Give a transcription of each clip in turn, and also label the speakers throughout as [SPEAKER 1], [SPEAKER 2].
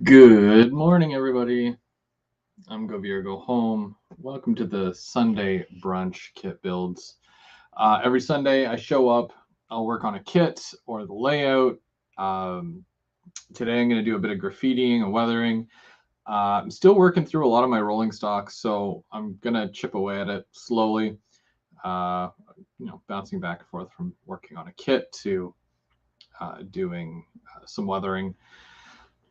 [SPEAKER 1] Good morning, everybody. I'm Go Beer Go Home. Welcome to the Sunday Brunch Kit Builds. Every Sunday, I show up. I'll work on a kit or the layout. Um, Today, I'm going to do a bit of graffitiing and weathering. I'm still working through a lot of my rolling stock, so I'm going to chip away at it slowly. Uh, Bouncing back and forth from working on a kit to doing some weathering.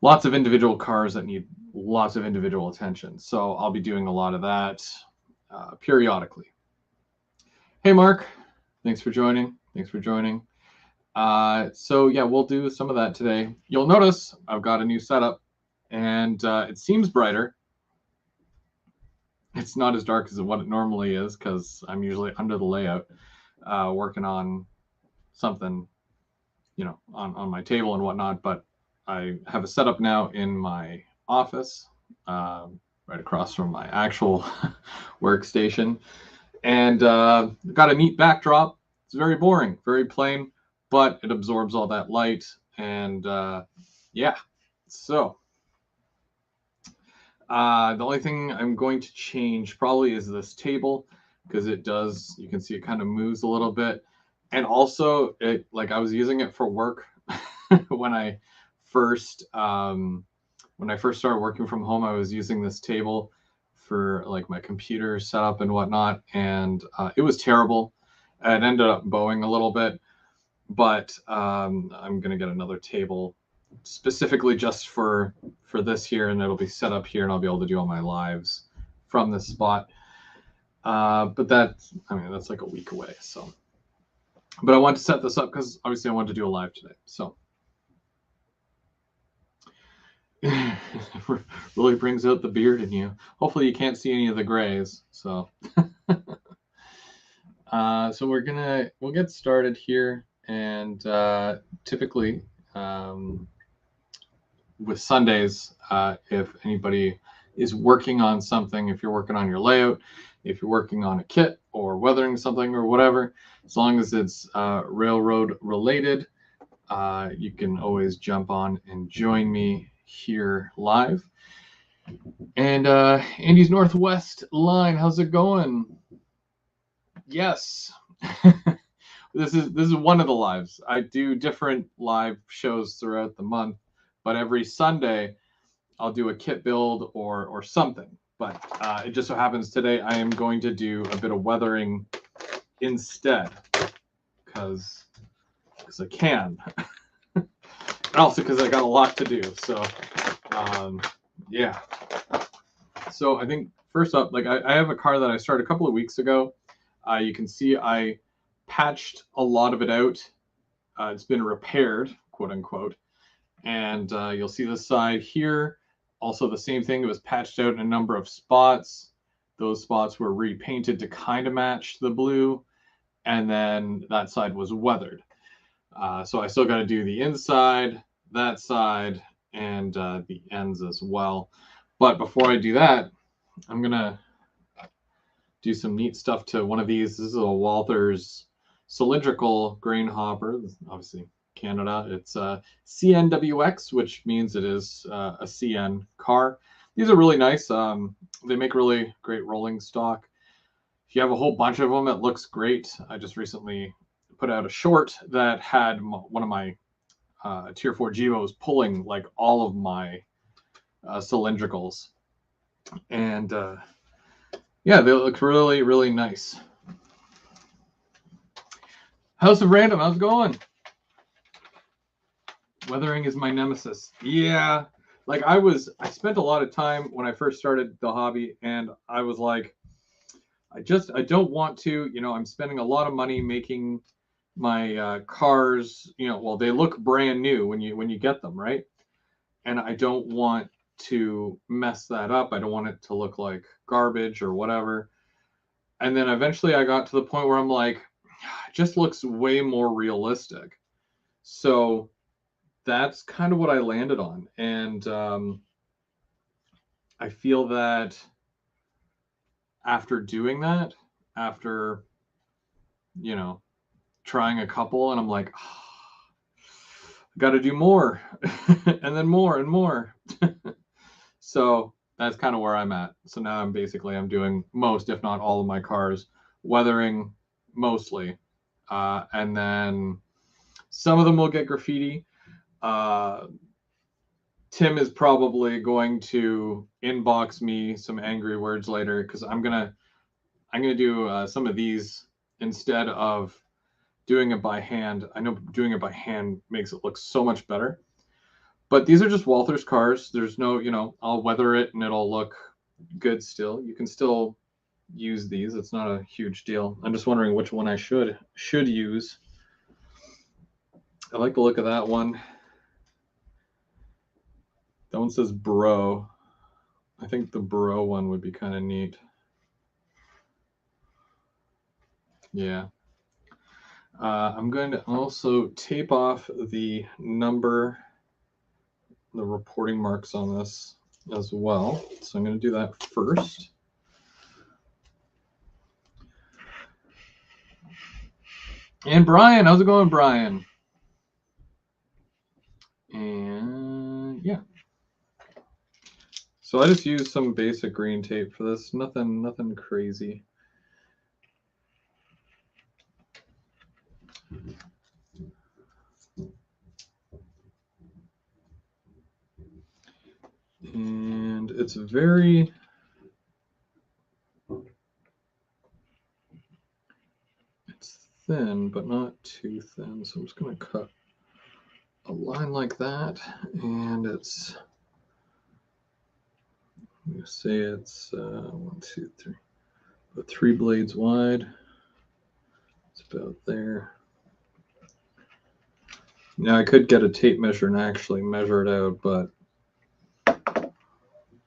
[SPEAKER 1] Lots of individual cars that need lots of individual attention. So I'll be doing a lot of that periodically. Hey, Mark. Thanks for joining. Thanks for joining. So yeah, we'll do some of that today. You'll notice I've got a new setup, and it seems brighter. It's not as dark as what it normally is because I'm usually under the layout, working on something, on my table and whatnot. But I have a setup now in my office, right across from my actual workstation, and got a neat backdrop. It's very boring, very plain, but it absorbs all that light, and yeah. So the only thing I'm going to change probably is this table because it does. You can see it kind of moves a little bit, and also it like I was using it for work when I first when I first started working from home. I was using this table for like my computer setup and whatnot, and it was terrible. It ended up bowing a little bit, but I'm gonna get another table specifically just for this here, and it'll be set up here, and I'll be able to do all my lives from this spot. But that's like a week away. So, but I want to set this up because obviously I wanted to do a live today. So, really brings out the beard in you. Hopefully, you can't see any of the grays. So, so we'll get started here, and typically. With Sundays, if anybody is working on something, if you're working on your layout, if you're working on a kit or weathering something or whatever, as long as it's railroad related, you can always jump on and join me here live. And Andy's Northwest line, how's it going? Yes. This is one of the lives. I do different live shows throughout the month, but every Sunday I'll do a kit build or something. But it just so happens today I am going to do a bit of weathering instead because I can, and also because I got a lot to do. So yeah. So I think first up, like I have a car that I started a couple of weeks ago. You can see I patched a lot of it out. It's been repaired, quote unquote, and you'll see the side here. Also, the same thing. It was patched out in a number of spots. Those spots were repainted to kind of match the blue, and then that side was weathered. So I still got to do the inside, that side, and the ends as well. But before I do that, I'm gonna do some neat stuff to one of these. This is a Walther's cylindrical grain hopper. Obviously, Canada. It's a CNWX, which means it is a CN car. These are really nice. They make really great rolling stock. If you have a whole bunch of them, it looks great. I just recently put out a short that had one of my Tier 4 Gevos pulling like all of my cylindricals. And yeah, they look really, really nice. House of Random, how's it going? Weathering is my nemesis. Yeah. Like I spent a lot of time when I first started the hobby, and I was like, I don't want to, I'm spending a lot of money making my cars, well, they look brand new when you get them, right? And I don't want to mess that up. I don't want it to look like garbage or whatever. And then eventually I got to the point where I'm like, it just looks way more realistic. So that's kind of what I landed on. And I feel that after doing that, after, you know, trying a couple, and I'm like, oh, I got to do more and then more and more. So that's kind of where I'm at. So now I'm doing most, if not all of my cars, weathering mostly. And then some of them will get graffiti. Tim is probably going to inbox me some angry words later because I'm gonna do some of these instead of doing it by hand. I know doing it by hand makes it look so much better. But these are just Walther's cars. There's no, I'll weather it and it'll look good still. You can still use these. It's not a huge deal. I'm just wondering which one I should use. I like the look of that one. That one says bro. I think the bro one would be kind of neat. Yeah. I'm going to also tape off the reporting marks on this as well. So I'm going to do that first. And Brian, how's it going, Brian? And yeah. So I just used some basic green tape for this. Nothing crazy. And it's thin, but not too thin. So I'm just going to cut a line like that. And it's, I'm going to say it's 1, 2, 3, about 3 blades wide. It's about there. Now I could get a tape measure and actually measure it out, but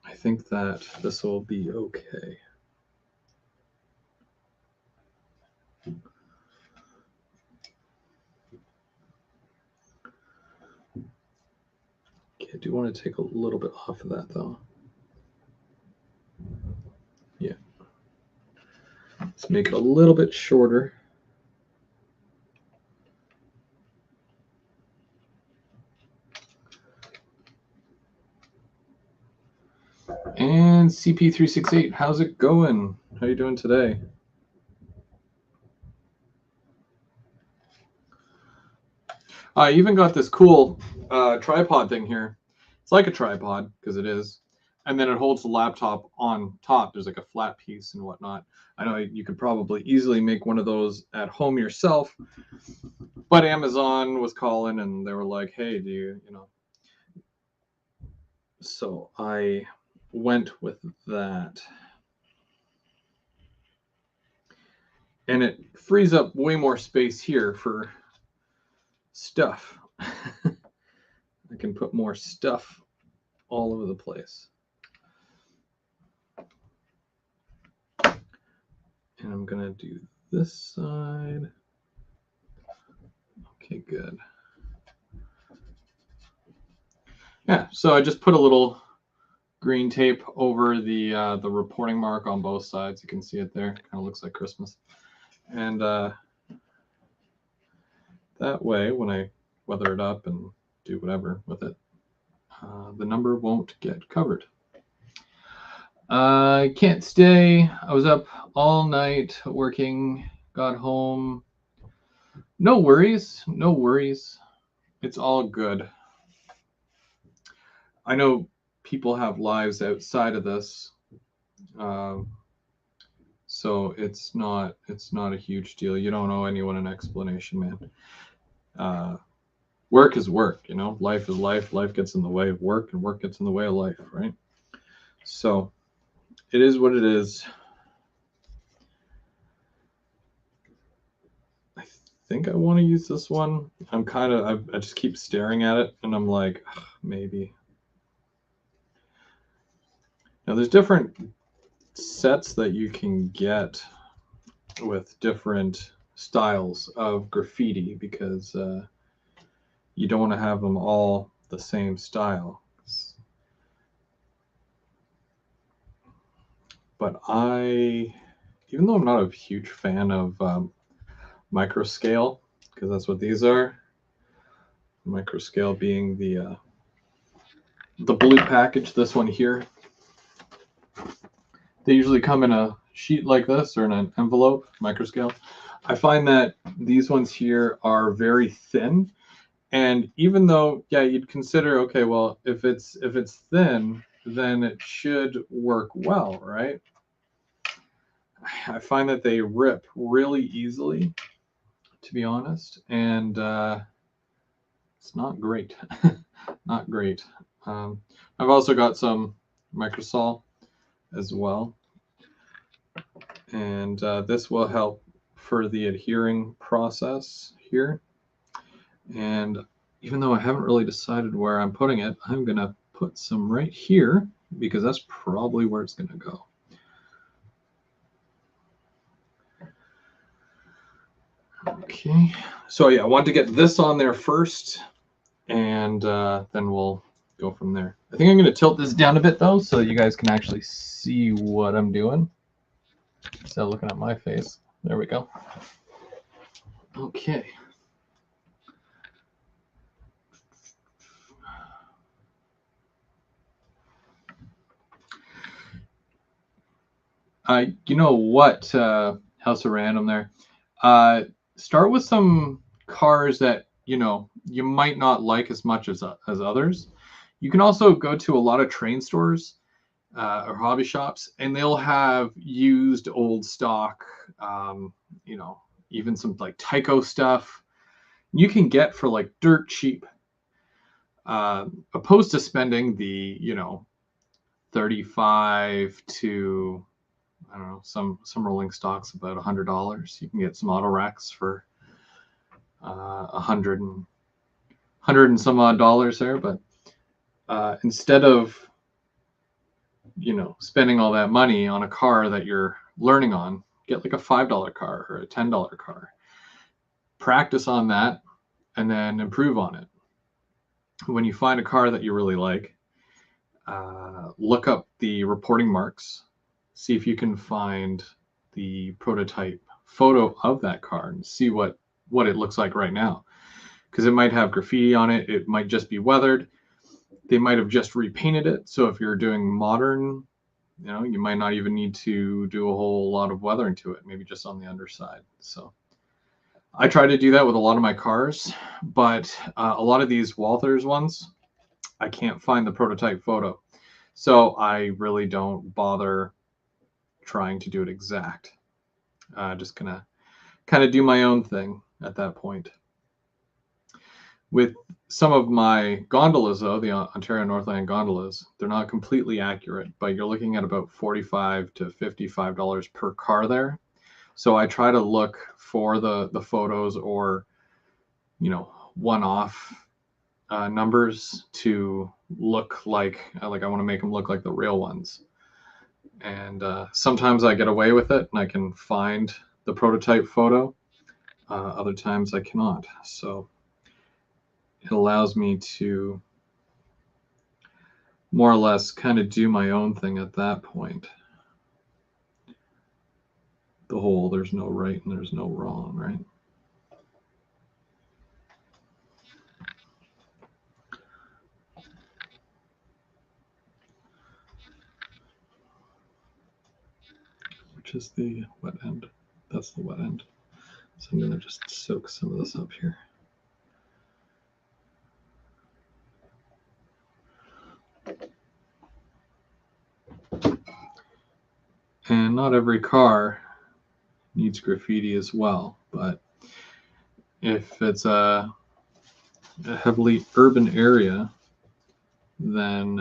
[SPEAKER 1] I think that this will be okay. Okay, I do want to take a little bit off of that though. Yeah. Let's make it a little bit shorter. And CP368, how's it going? How you doing today? I even got this cool tripod thing here. It's like a tripod because it is. And then it holds the laptop on top. There's like a flat piece and whatnot. I know you could probably easily make one of those at home yourself. But Amazon was calling and they were like, hey, do you know? So I went with that. And it frees up way more space here for stuff. I can put more stuff all over the place. And I'm going to do this side. Okay, good. Yeah, so I just put a little green tape over the reporting mark on both sides. You can see it there. Kind of looks like Christmas. And that way, when I weather it up and do whatever with it, the number won't get covered. I can't stay. I was up all night working, got home. No worries. No worries. It's all good. I know people have lives outside of this. So it's not a huge deal. You don't owe anyone an explanation, man. Work is work, you know. Life is life. Life gets in the way of work, and work gets in the way of life, right? So it is what it is. I think I want to use this one. I just keep staring at it, and I'm like, maybe. Now there's different sets that you can get with different styles of graffiti because you don't want to have them all the same style. But even though I'm not a huge fan of micro scale, because that's what these are, micro scale being the the blue package, this one here. They usually come in a sheet like this or in an envelope, microscale. I find that these ones here are very thin. And even though, yeah, you'd consider, okay, well, if it's thin, then it should work well, right? I find that they rip really easily, to be honest, and it's not great. Not great. I've also got some microsol as well, and this will help for the adhering process here. And even though I haven't really decided where I'm putting it, I'm gonna put some right here because that's probably where it's gonna go. Okay, so yeah, I want to get this on there first, and then we'll go from there. I think I'm going to tilt this down a bit though, so that you guys can actually see what I'm doing instead of looking at my face. There we go. Okay. You know what, House of Random there? Start with some cars that, you know, you might not like as much as others. You can also go to a lot of train stores or hobby shops, and they'll have used old stock, you know, even some like Tyco stuff you can get for like dirt cheap, opposed to spending the, you know, 35 to, I don't know, some rolling stocks about $100. You can get some auto racks for 100 and some odd dollars there, but instead of, you know, spending all that money on a car that you're learning on, get like a $5 car or a $10 car. Practice on that and then improve on it. When you find a car that you really like, look up the reporting marks, see if you can find the prototype photo of that car and see what it looks like right now. Because it might have graffiti on it, it might just be weathered. They might have just repainted it. So if you're doing modern, you know, you might not even need to do a whole lot of weathering to it, maybe just on the underside. So I try to do that with a lot of my cars, but a lot of these Walthers ones, I can't find the prototype photo. So I really don't bother trying to do it exact. Just gonna kind of do my own thing at that point. With some of my gondolas, though, the Ontario Northland gondolas, they're not completely accurate, but you're looking at about $45 to $55 per car there. So I try to look for the photos or, you know, one-off numbers to look like I want to make them look like the real ones. And sometimes I get away with it and I can find the prototype photo. Other times I cannot. So it allows me to more or less kind of do my own thing at that point. The whole there's no right and there's no wrong, right? Which is the wet end. That's the wet end. So I'm going to just soak some of this up here. And not every car needs graffiti as well, but if it's a heavily urban area, then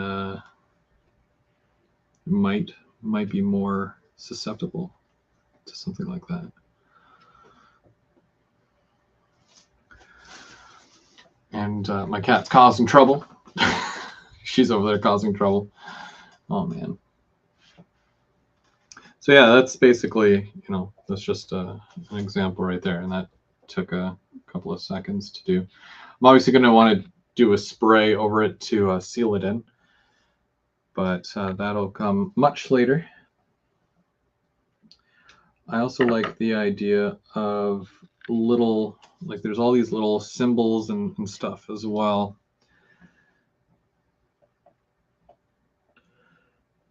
[SPEAKER 1] might be more susceptible to something like that. And my cat's causing trouble. She's over there causing trouble. Oh man. So yeah, that's basically, you know, that's just an example right there, and that took a couple of seconds to do. I'm obviously going to want to do a spray over it to seal it in, but that'll come much later. I also like the idea of little, like there's all these little symbols and stuff as well.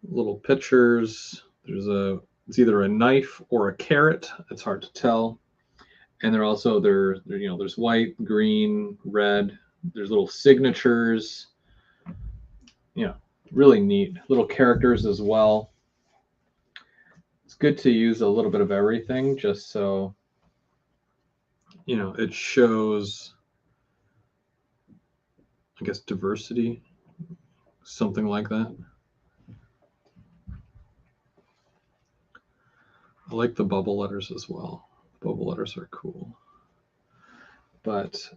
[SPEAKER 1] little pictures. It's either a knife or a carrot. It's hard to tell. And there's white, green, red. There's little signatures. Really neat little characters as well. It's good to use a little bit of everything just so it shows, I guess, diversity, something like that. I like the bubble letters as well. Bubble letters are cool. But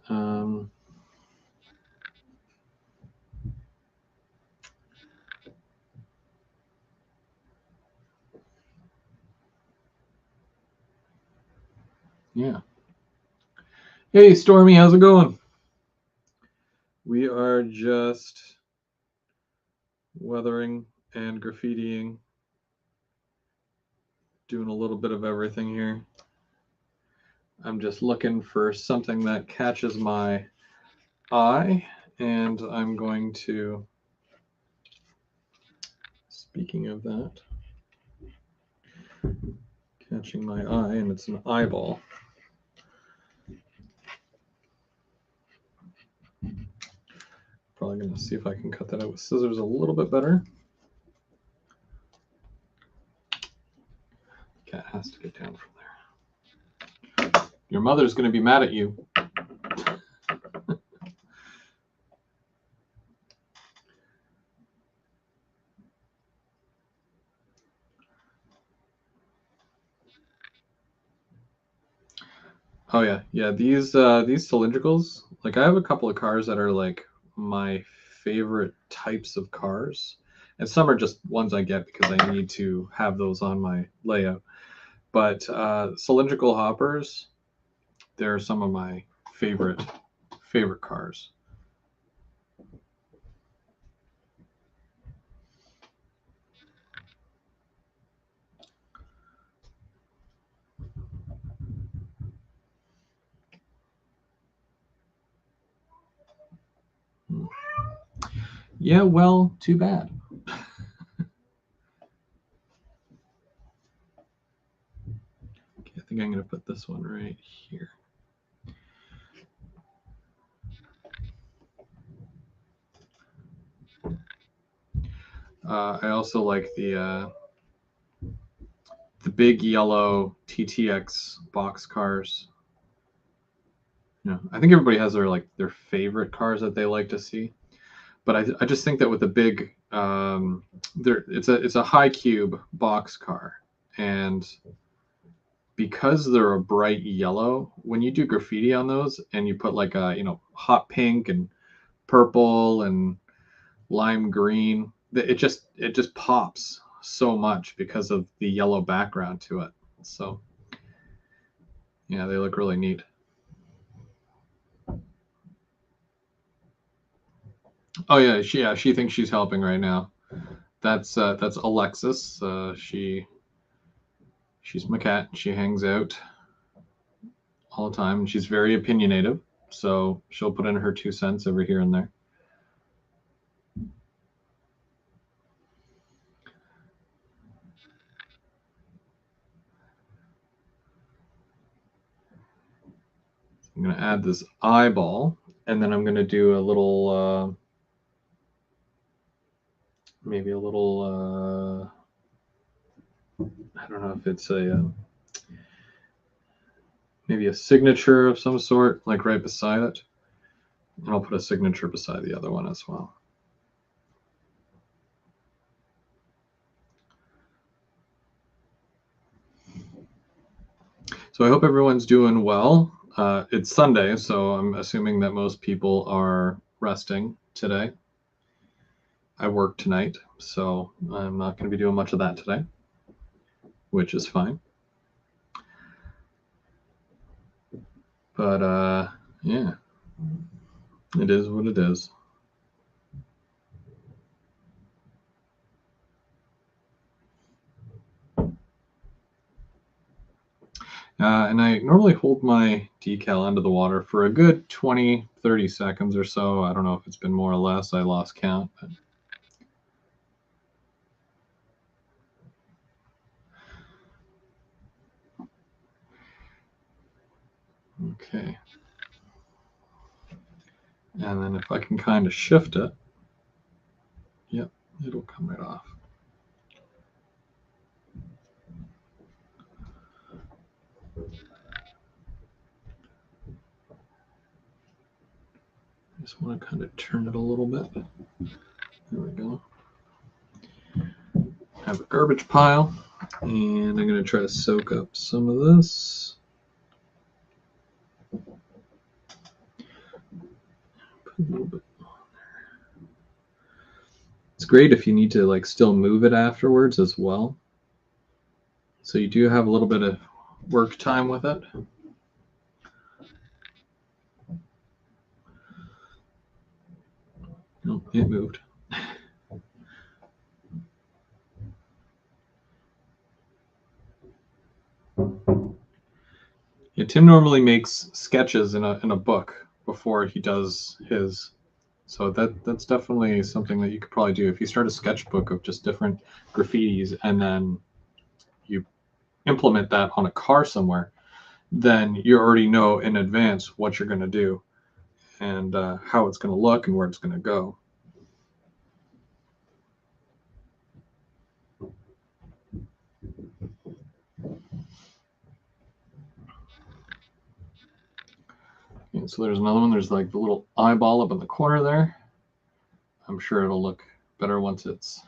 [SPEAKER 1] yeah. Hey, Stormy, how's it going? We are just weathering and graffitiing, doing a little bit of everything here. I'm just looking for something that catches my eye, and I'm going to, speaking of that, catching my eye, and it's an eyeball. Probably going to see if I can cut that out with scissors a little bit better. Cat has to get down from there. Your mother's going to be mad at you. Oh yeah. These cylindricals, like I have a couple of cars that are like my favorite types of cars, and some are just ones I get because I need to have those on my layout. But cylindrical hoppers, they're some of my favorite cars. Yeah, well, too bad. Okay, I think I'm going to put this one right here. I also like the big yellow TTX box cars. I think everybody has their favorite cars that they like to see, but I just think that with the big it's a high cube box car, and because they're a bright yellow, when you do graffiti on those and you put like a hot pink and purple and lime green, it just pops so much because of the yellow background to it. So yeah, they look really neat. Oh yeah, she thinks she's helping right now. That's Alexis. She's my cat. She hangs out all the time. She's very opinionative, so she'll put in her 2 cents every here and there. I'm going to add this eyeball, and then I'm going to do a little, maybe a little, I don't know if it's maybe a signature of some sort, like right beside it. And I'll put a signature beside the other one as well. So I hope everyone's doing well. It's Sunday, so I'm assuming that most people are resting today. I work tonight, so I'm not going to be doing much of that today, which is fine. But yeah, it is what it is. And I normally hold my decal under the water for a good 20, 30 seconds or so. I don't know if it's been more or less. I lost count. But Okay. And then if I can kind of shift it, yep, it'll come right off. I just want to kind of turn it a little bit. There we go. I have a garbage pile, and I'm going to try to soak up some of this. Put a little bit on there. It's great if you need to like still move it afterwards as well. So you do have a little bit of work time with it. Oh, it moved. Yeah, Tim normally makes sketches in a book before he does his. So that's definitely something that you could probably do if you start a sketchbook of just different graffitis and then you implement that on a car somewhere, then you already know in advance what you're going to do and how it's going to look and where it's going to go. And so there's another one. There's like the little eyeball up in the corner there. I'm sure it'll look better once it's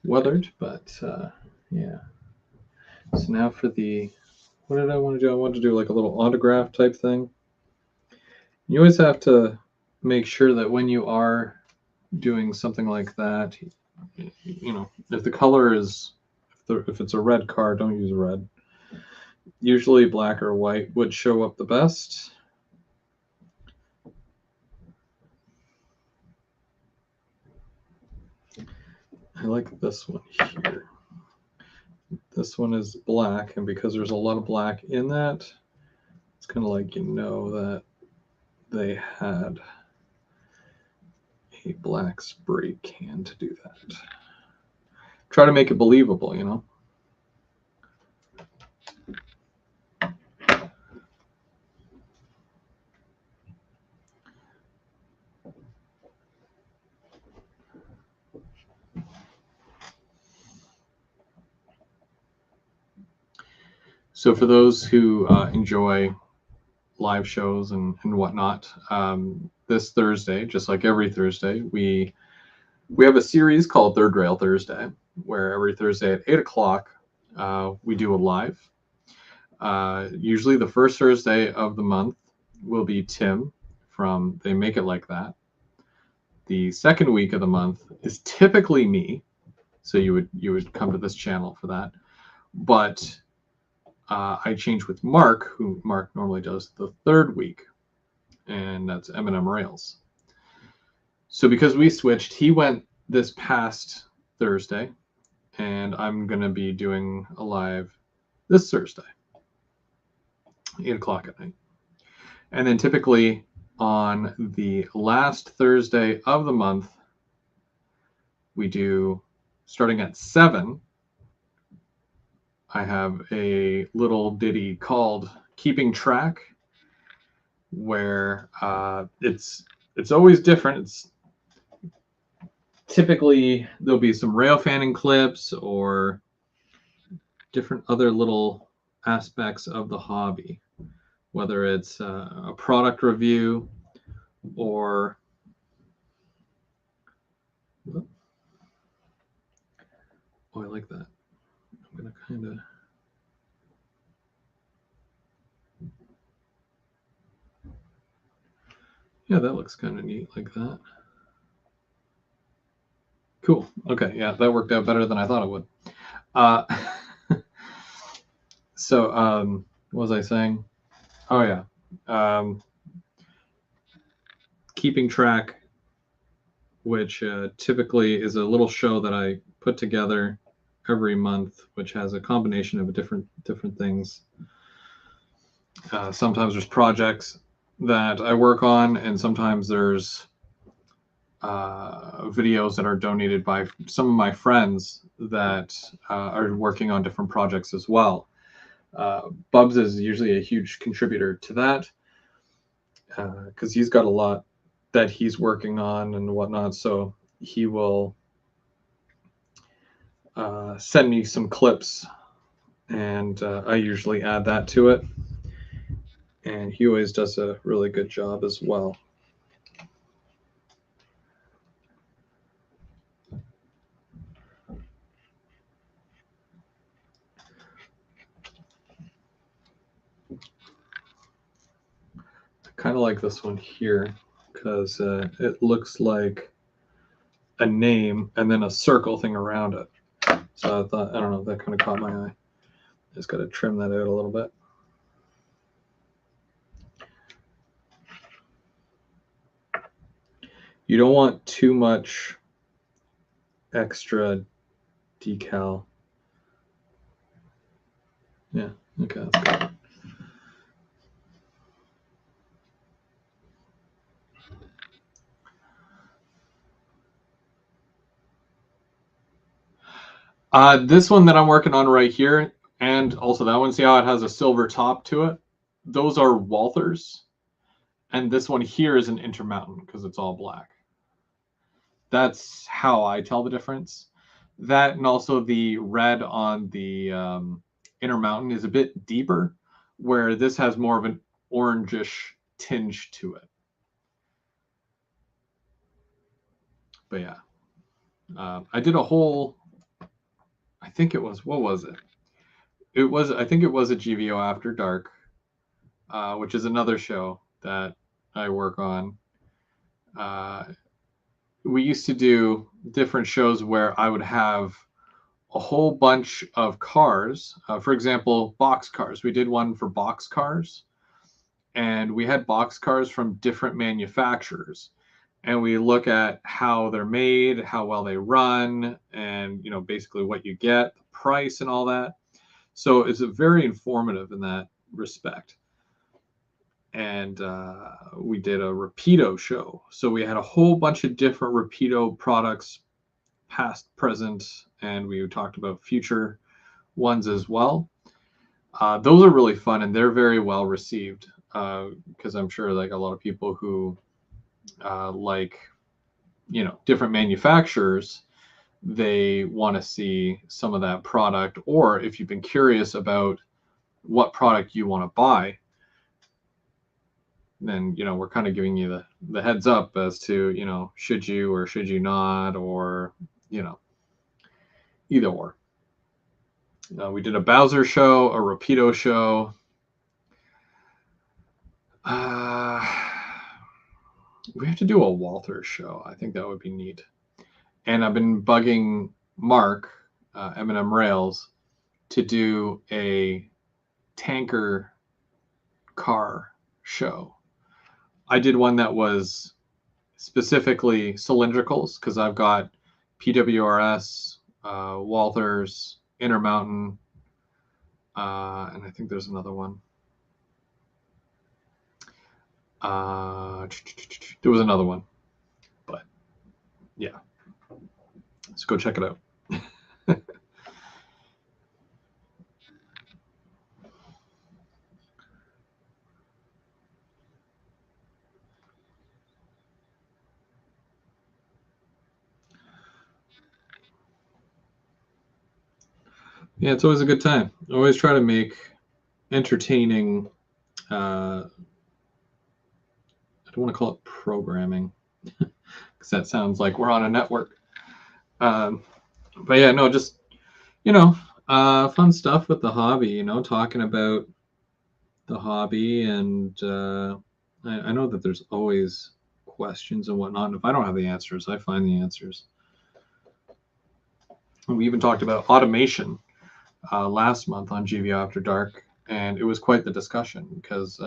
[SPEAKER 1] weathered, but yeah. So now for the, what did I want to do? I wanted to do like a little autograph type thing. You always have to make sure that when you are doing something like that, you know, if the color is, if it's a red card, don't use red. Usually black or white would show up the best. I like this one here. This one is black, and because there's a lot of black in that, it's kind of like you know that they had a black spray can to do that. Try to make it believable, you know. So for those who enjoy live shows and whatnot, this Thursday, just like every Thursday, we have a series called Third Rail Thursday, where every Thursday at 8 o'clock we do a live. Usually the first Thursday of the month will be Tim from They Make It Like That. The second week of the month is typically me, so you would come to this channel for that. But I change with Mark, who Mark normally does the third week, and that's M&M Rails. So because we switched, he went this past Thursday, and I'm going to be doing a live this Thursday, 8 o'clock at night. And then typically on the last Thursday of the month, we do, starting at 7, I have a little ditty called Keeping Track, where it's always different. It's typically there'll be some rail fanning clips or different other little aspects of the hobby, whether it's a product review or oh, I like that. I'm gonna kind of yeah, that looks kind of neat like that. Cool. Okay, yeah, that worked out better than I thought it would. So what was I saying? Oh yeah, Keeping Track, which typically is a little show that I put together every month, which has a combination of different things. Sometimes there's projects that I work on, and sometimes there's videos that are donated by some of my friends that are working on different projects as well. Bubs is usually a huge contributor to that because he's got a lot that he's working on and whatnot. So he will send me some clips, and I usually add that to it. And he always does a really good job as well. Kind of like this one here because it looks like a name and then a circle thing around it. So I thought, I don't know, that kind of caught my eye. Just got to trim that out a little bit. You don't want too much extra decal. Yeah, okay, that's good. This one that I'm working on right here, and also that one, see how it has a silver top to it? Those are Walthers. And this one here is an Intermountain because it's all black. That's how I tell the difference. That and also the red on the Intermountain is a bit deeper, where this has more of an orangish tinge to it. But yeah, I did a whole, I think it was, what was it? I think it was a GVO After Dark, which is another show that I work on. We used to do different shows where I would have a whole bunch of cars. For example, box cars. We did one for box cars, and we had box cars from different manufacturers. And we look at how they're made, how well they run, and basically what you get, the price, and all that. So it's very informative in that respect. And we did a Rapido show. So we had a whole bunch of different Rapido products, past, present, and we talked about future ones as well. Those are really fun, and they're very well received because I'm sure like a lot of people who like different manufacturers, they want to see some of that product, or if you've been curious about what product you want to buy, then we're kind of giving you the heads up as to should you or should you not, or either or. We did a Bowser show, a Rapido show. We have to do a Walther show. I think that would be neat. And I've been bugging Mark, M&M Rails, to do a tanker car show. I did one that was specifically cylindricals because I've got PWRS, Walthers, Intermountain, and I think there's another one. There was another one, but yeah, let's go check it out. Yeah, it's always a good time. I always try to make entertaining, I don't want to call it programming because that sounds like we're on a network. But yeah, no, just, fun stuff with the hobby, talking about the hobby. And I know that there's always questions and whatnot. And if I don't have the answers, I find the answers. And we even talked about automation last month on GVO After Dark, and it was quite the discussion because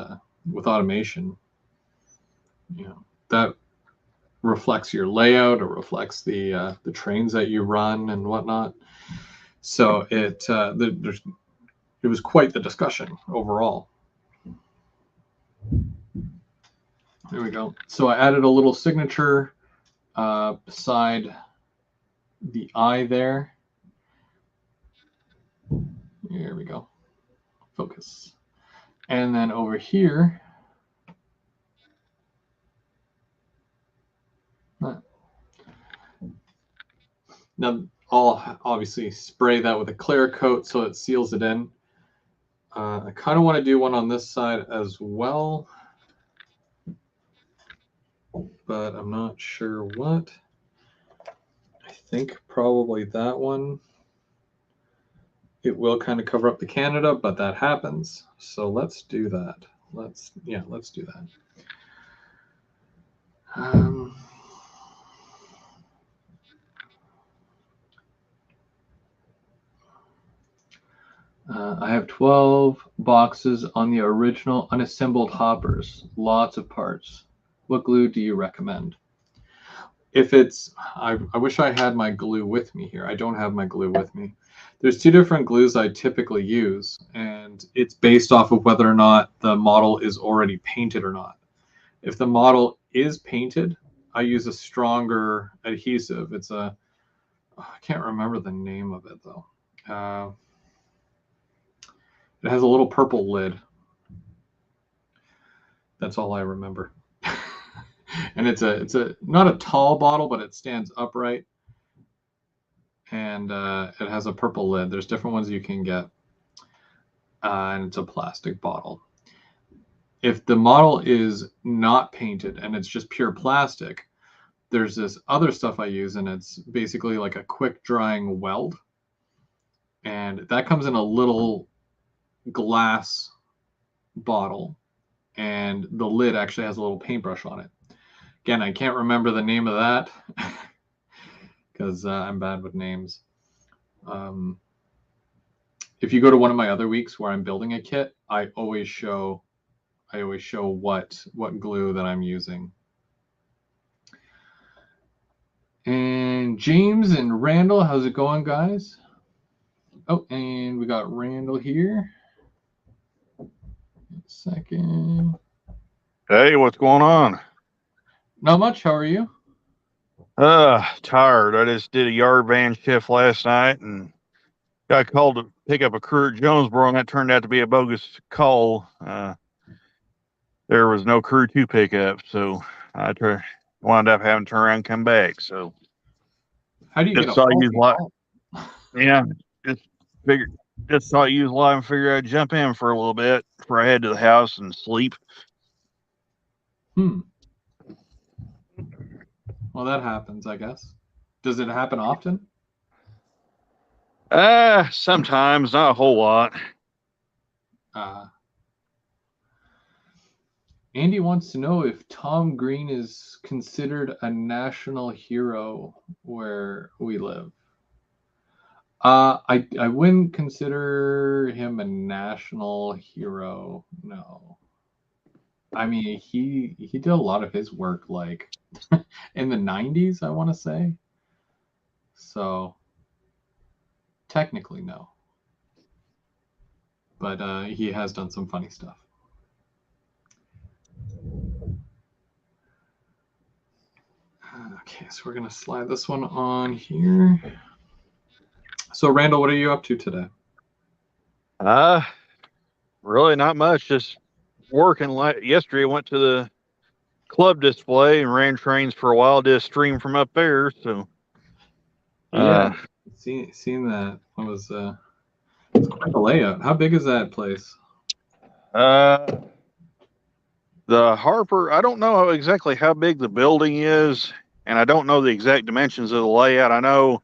[SPEAKER 1] with automation, that reflects your layout, or reflects the trains that you run and whatnot. So it was quite the discussion overall. There we go. So I added a little signature beside the eye there. Here we go. Focus. And then over here, now I'll obviously spray that with a clear coat so it seals it in. I kind of want to do one on this side as well, but I'm not sure what. I think probably that one. It will kind of cover up the Canada, but that happens. So let's do that. Let's do that. I have 12 boxes on the original unassembled hoppers. Lots of parts. What glue do you recommend? If it's, I wish I had my glue with me here. I don't have my glue with me. There's two different glues I typically use, and it's based off of whether or not the model is already painted or not. If the model is painted, I use a stronger adhesive. It's a, I can't remember the name of it though. It has a little purple lid. That's all I remember. And it's a not a tall bottle, but it stands upright. And it has a purple lid. There's different ones you can get. And it's a plastic bottle. If the model is not painted and it's just pure plastic, there's this other stuff I use, and it's basically like a quick drying weld. And that comes in a little glass bottle, and the lid actually has a little paintbrush on it. Again, I can't remember the name of that because I'm bad with names. If you go to one of my other weeks where I'm building a kit, I always show what glue that I'm using. And James and Randall, how's it going, guys? Oh, and we got Randall here. Second.
[SPEAKER 2] Hey, what's going on?
[SPEAKER 1] Not much. How are you?
[SPEAKER 2] Tired. I just did a yard van shift last night and got called to pick up a crew at Jonesboro, and that turned out to be a bogus call. There was no crew to pick up, so I wound up having to turn around and come back. So
[SPEAKER 1] how do you
[SPEAKER 2] just
[SPEAKER 1] get a
[SPEAKER 2] saw you live?
[SPEAKER 1] call?
[SPEAKER 2] Yeah, just saw you live and figured I'd jump in for a little bit before I head to the house and sleep.
[SPEAKER 1] Well, that happens, I guess. Does it happen often?
[SPEAKER 2] Sometimes, not a whole lot.
[SPEAKER 1] Andy wants to know if Tom Green is considered a national hero where we live. I wouldn't consider him a national hero. No. I mean, he did a lot of his work like in the 90s, I want to say. So technically no. But he has done some funny stuff. Okay, so we're going to slide this one on here. So, Randall, what are you up to today?
[SPEAKER 2] Really not much. Just working. Yesterday, I went to the club display and ran trains for a while. Did a stream from up there. So,
[SPEAKER 1] yeah, seen that. It was it's quite a layout. How big is that place?
[SPEAKER 2] The Harper. I don't know exactly how big the building is, and I don't know the exact dimensions of the layout. I know.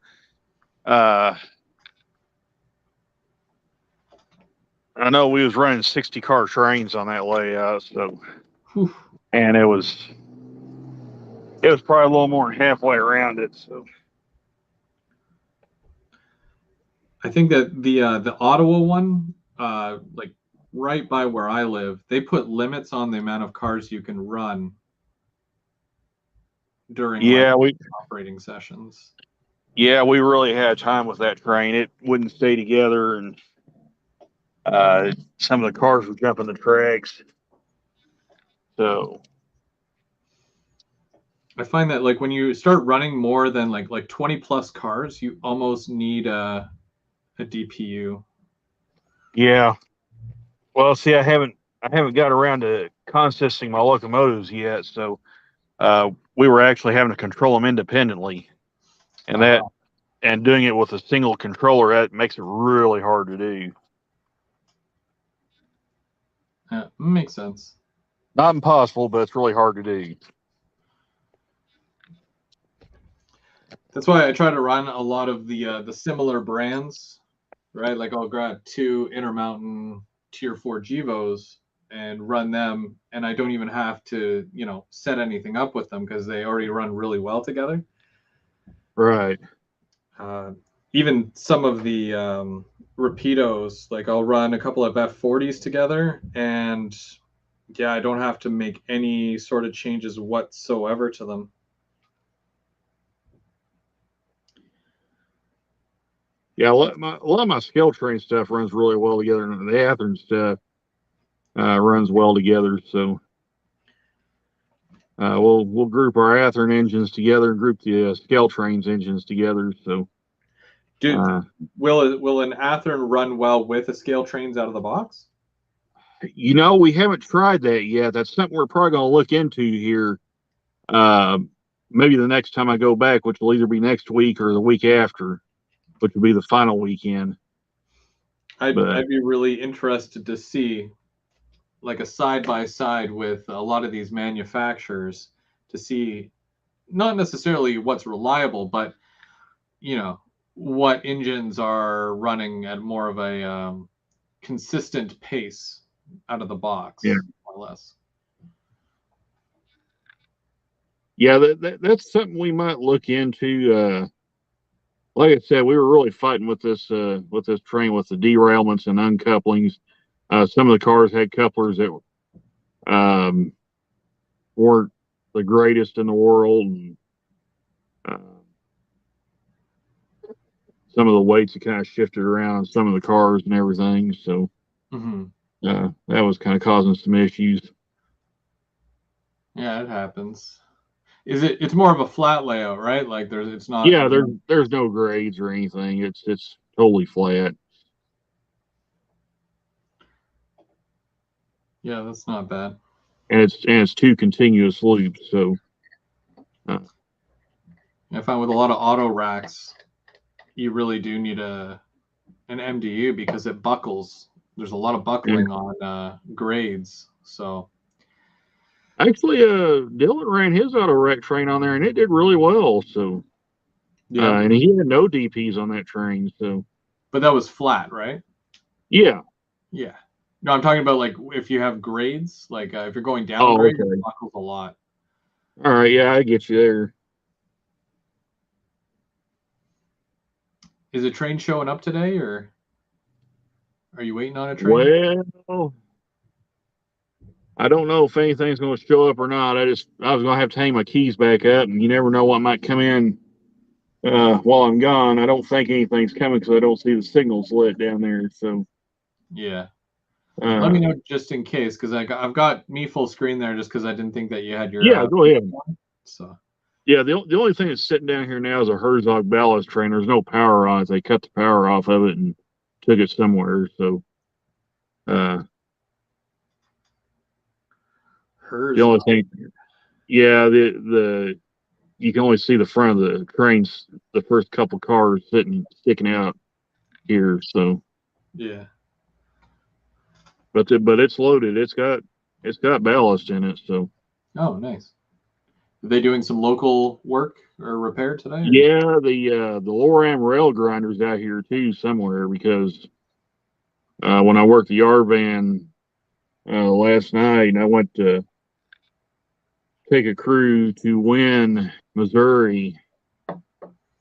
[SPEAKER 2] I know we was running 60-car trains on that layout, so
[SPEAKER 1] Whew.
[SPEAKER 2] And it was probably a little more than halfway around it. So
[SPEAKER 1] I think that the Ottawa one, like right by where I live, they put limits on the amount of cars you can run during operating sessions.
[SPEAKER 2] Yeah, we really had time with that train. It wouldn't stay together, and some of the cars were jumping the tracks. So
[SPEAKER 1] I find that like when you start running more than like 20 plus cars, you almost need a DPU.
[SPEAKER 2] Yeah. Well, see, I haven't got around to consisting my locomotives yet, so we were actually having to control them independently, and that
[SPEAKER 1] Uh,
[SPEAKER 2] and doing it with a single controller, that makes it really hard to do.
[SPEAKER 1] yeah, makes sense.
[SPEAKER 2] Not impossible, but it's really hard to do.
[SPEAKER 1] That's why I try to run a lot of the similar brands, right? Like I'll grab two Intermountain Tier 4 Gevos and run them, and I don't even have to, set anything up with them because they already run really well together.
[SPEAKER 2] Right.
[SPEAKER 1] Uh, Even some of the Rapidos, like I'll run a couple of F40s together, and yeah, I don't have to make any sort of changes whatsoever to them.
[SPEAKER 2] Yeah, a lot of my scale train stuff runs really well together, and the Athearn stuff runs well together. So we'll group our Athearn engines together and group the scale trains engines together. So
[SPEAKER 1] Dude,
[SPEAKER 2] uh,
[SPEAKER 1] will an Athearn run well with the scale trains out of the box?
[SPEAKER 2] we haven't tried that yet. That's something we're probably going to look into here. Uh, Maybe the next time I go back, which will either be next week or the week after, which will be the final weekend. But
[SPEAKER 1] I'd be really interested to see like a side by side with a lot of these manufacturers to see not necessarily what's reliable, but what engines are running at more of a consistent pace out of the
[SPEAKER 2] yeah,
[SPEAKER 1] box, more or less.
[SPEAKER 2] yeah, that's something we might look into. Like I said, we were really fighting with this train with the derailments and uncouplings. Some of the cars had couplers that um, weren't the greatest in the world, and uh, some of the weights had kind of shifted around on some of the cars and everything. So
[SPEAKER 1] Mm-hmm.
[SPEAKER 2] that was kind of causing some issues.
[SPEAKER 1] Yeah, it happens. It's more of a flat layout, right? Like it's not.
[SPEAKER 2] Yeah, there's no grades or anything. It's totally flat,
[SPEAKER 1] Yeah, that's not bad.
[SPEAKER 2] and it's two continuous loops. So uh,
[SPEAKER 1] I find with a lot of auto racks, you really do need an MDU because it buckles. There's a lot of
[SPEAKER 2] yeah.
[SPEAKER 1] buckling on grades. So
[SPEAKER 2] Actually, Dylan ran his auto wreck train on there, and it did really well. So
[SPEAKER 1] yeah,
[SPEAKER 2] and he had no DPs on that train. So
[SPEAKER 1] but that was flat, right?
[SPEAKER 2] yeah.
[SPEAKER 1] Yeah. No, I'm talking about like if you have grades, like if you're going down
[SPEAKER 2] Oh,
[SPEAKER 1] grade, it
[SPEAKER 2] okay.
[SPEAKER 1] buckles a lot.
[SPEAKER 2] All right. Yeah, I get you there.
[SPEAKER 1] Is a train showing up today, or are you waiting on a train?
[SPEAKER 2] Well, I don't know if anything's going to show up or not. I was going to have to hang my keys back up, and you never know what might come in while I'm gone. I don't think anything's coming because I don't see the signals lit down there. So
[SPEAKER 1] Yeah. Let me
[SPEAKER 2] uh,
[SPEAKER 1] know just in case, because I've got me full screen there just because I didn't think that you had your
[SPEAKER 2] yeah, go ahead.
[SPEAKER 1] so
[SPEAKER 2] Yeah, the only thing that's sitting down here now is a Herzog ballast train. There's no power on it. They cut the power off of it and took it somewhere. So uh, the
[SPEAKER 1] hers.
[SPEAKER 2] only thing, yeah, the you can only see the front of the trains, the first couple cars sticking out here. So,
[SPEAKER 1] Yeah.
[SPEAKER 2] but it's loaded. It's got ballast in it. So
[SPEAKER 1] Oh, nice. Are they doing some local work or repair today? Or?
[SPEAKER 2] yeah, the Loram rail grinder's out here too somewhere because when I worked the yard van last night, I went to take a crew to Wynn, Missouri,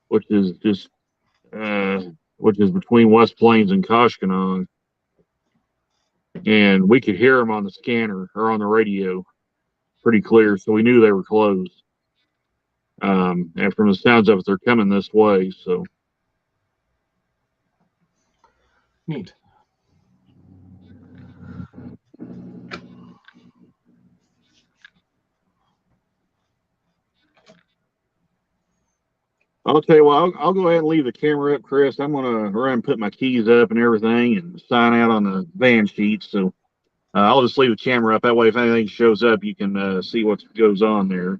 [SPEAKER 2] which is just uh, which is between West Plains and Koshkonong, and we could hear them on the scanner or on the radio pretty clear, so we knew they were closed. And from the sounds of it, they're coming this way. So
[SPEAKER 1] Neat.
[SPEAKER 2] I'll tell you what, I'll go ahead and leave the camera up, Chris. I'm gonna run and put my keys up and everything, and sign out on the van sheet. So I'll just leave the camera up. That way, if anything shows up, you can see what goes on there.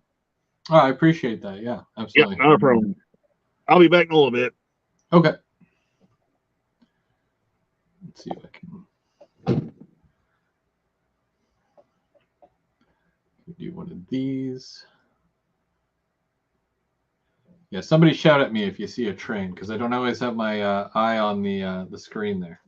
[SPEAKER 1] Oh, I appreciate that. Yeah,
[SPEAKER 2] Yep,
[SPEAKER 1] absolutely.
[SPEAKER 2] not a problem. I'll be back in a little bit.
[SPEAKER 1] Okay. Let's see if I can do one of these. Yeah, somebody shout at me if you see a train, because I don't always have my eye on the screen there.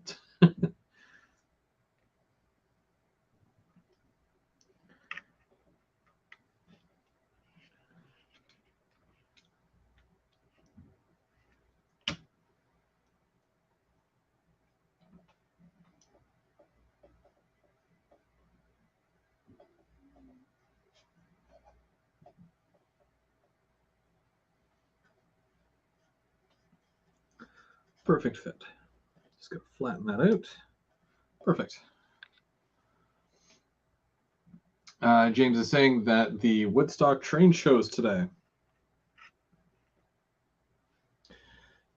[SPEAKER 1] Perfect fit. Just gotta flatten that out. Perfect. James is saying that the Woodstock train shows today.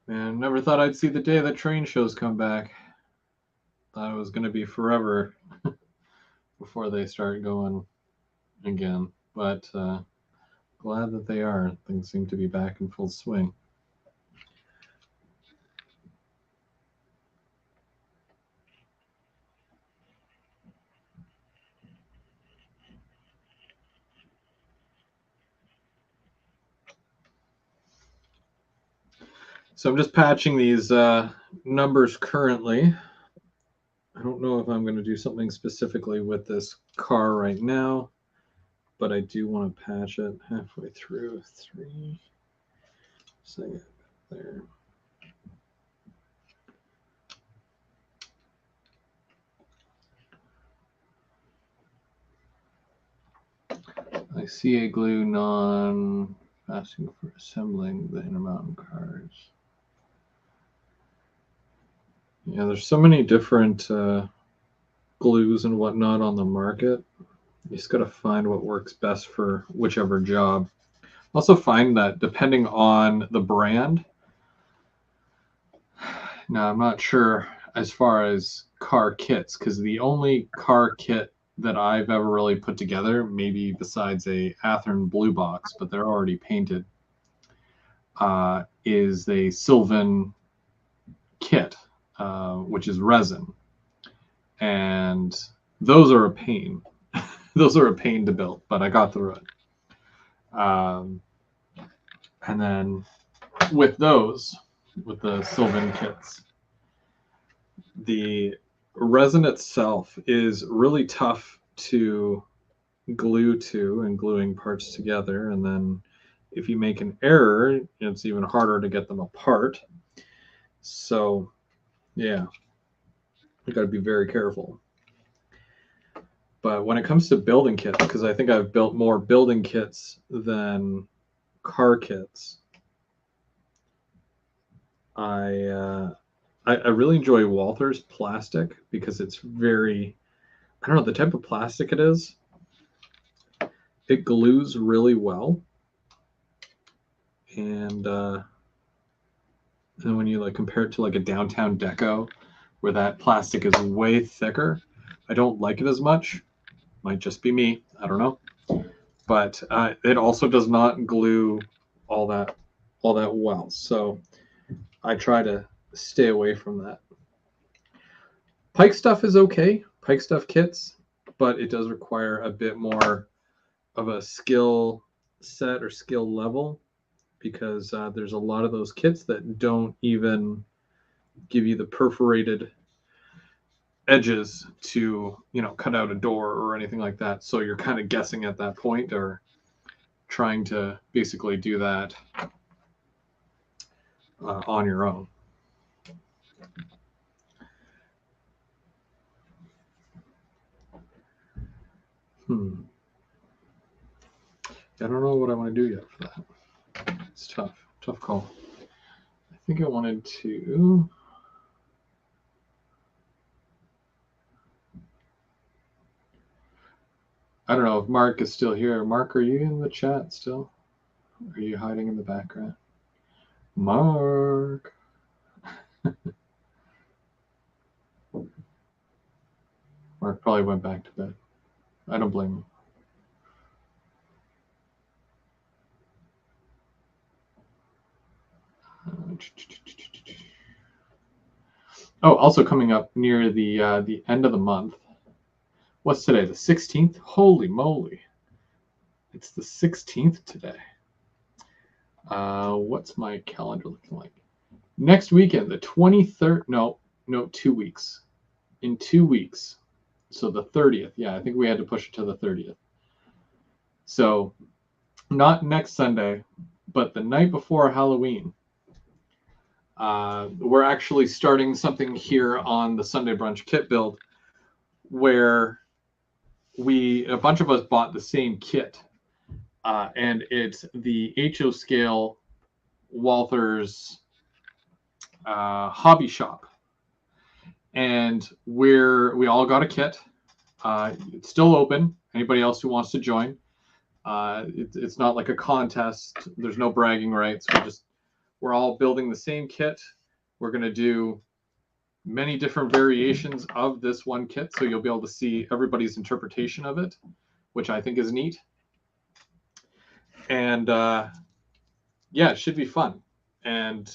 [SPEAKER 1] Man, never thought I'd see the day that train shows come back. Thought it was going to be forever before they start going again. But glad that they are. Things seem to be back in full swing. So I'm just patching these numbers currently. I don't know if I'm going to do something specifically with this car right now, but I do want to patch it halfway through. 3 seconds there. I see a glue non asking for assembling the Intermountain cars. Yeah, there's so many different glues and whatnot on the market. You just got to find what works best for whichever job. Also find that depending on the brand, now I'm not sure as far as car kits, because the only car kit that I've ever really put together, maybe besides a Athearn blue box, but they're already painted, is a Sylvan kit, which is resin. And those are a pain. Those are a pain to build, but I got through it. And then with those, with the Sylvan kits, the resin itself is really tough to glue to and gluing parts together. And then if you make an error, it's even harder to get them apart. So, yeah, you got to be very careful. But when it comes to building kits, because I think I've built more building kits than car kits, I really enjoy Walther's plastic because it's very, I don't know, the type of plastic it is. It glues really well, and when you like compare it to like a Downtown Deco, where that plastic is way thicker, I don't like it as much. Might just be me, I don't know. But it also does not glue all that well. So I try to stay away from that. Pike stuff is okay, Pike stuff kits, but it does require a bit more of a skill set or skill level, because there's a lot of those kits that don't even give you the perforated edges to, cut out a door or anything like that. So you're kind of guessing at that point, or trying to basically do that on your own. I don't know what I want to do yet for that. It's tough call. I think I wanted to. I don't know if Mark is still here. Mark, are you in the chat still? Are you hiding in the background? Mark. Mark probably went back to bed. I don't blame him. Oh, also coming up near the end of the month. What's today? The 16th? Holy moly! It's the 16th today. What's my calendar looking like? Next weekend, the 23rd. No, 2 weeks. In 2 weeks. So the 30th. Yeah, I think we had to push it to the 30th. So not next Sunday, but the night before Halloween. We're actually starting something here on the Sunday Brunch kit build where a bunch of us bought the same kit. And it's the HO Scale Walther's hobby shop. And we all got a kit. It's still open. Anybody else who wants to join. It's not like a contest. There's no bragging rights. We're all building the same kit. We're going to do many different variations of this one kit, so you'll be able to see everybody's interpretation of it, which I think is neat. And yeah, it should be fun. And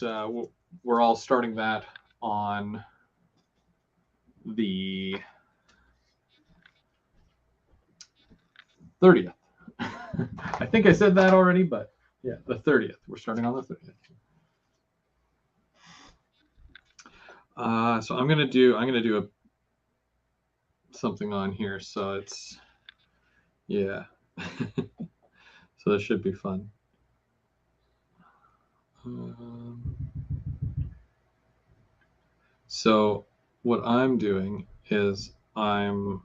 [SPEAKER 1] we're all starting that on the 30th. I think I said that already, but yeah, the 30th. We're starting on the 30th. So I'm gonna do something on here. So it's yeah. So this should be fun. So what I'm doing is I'm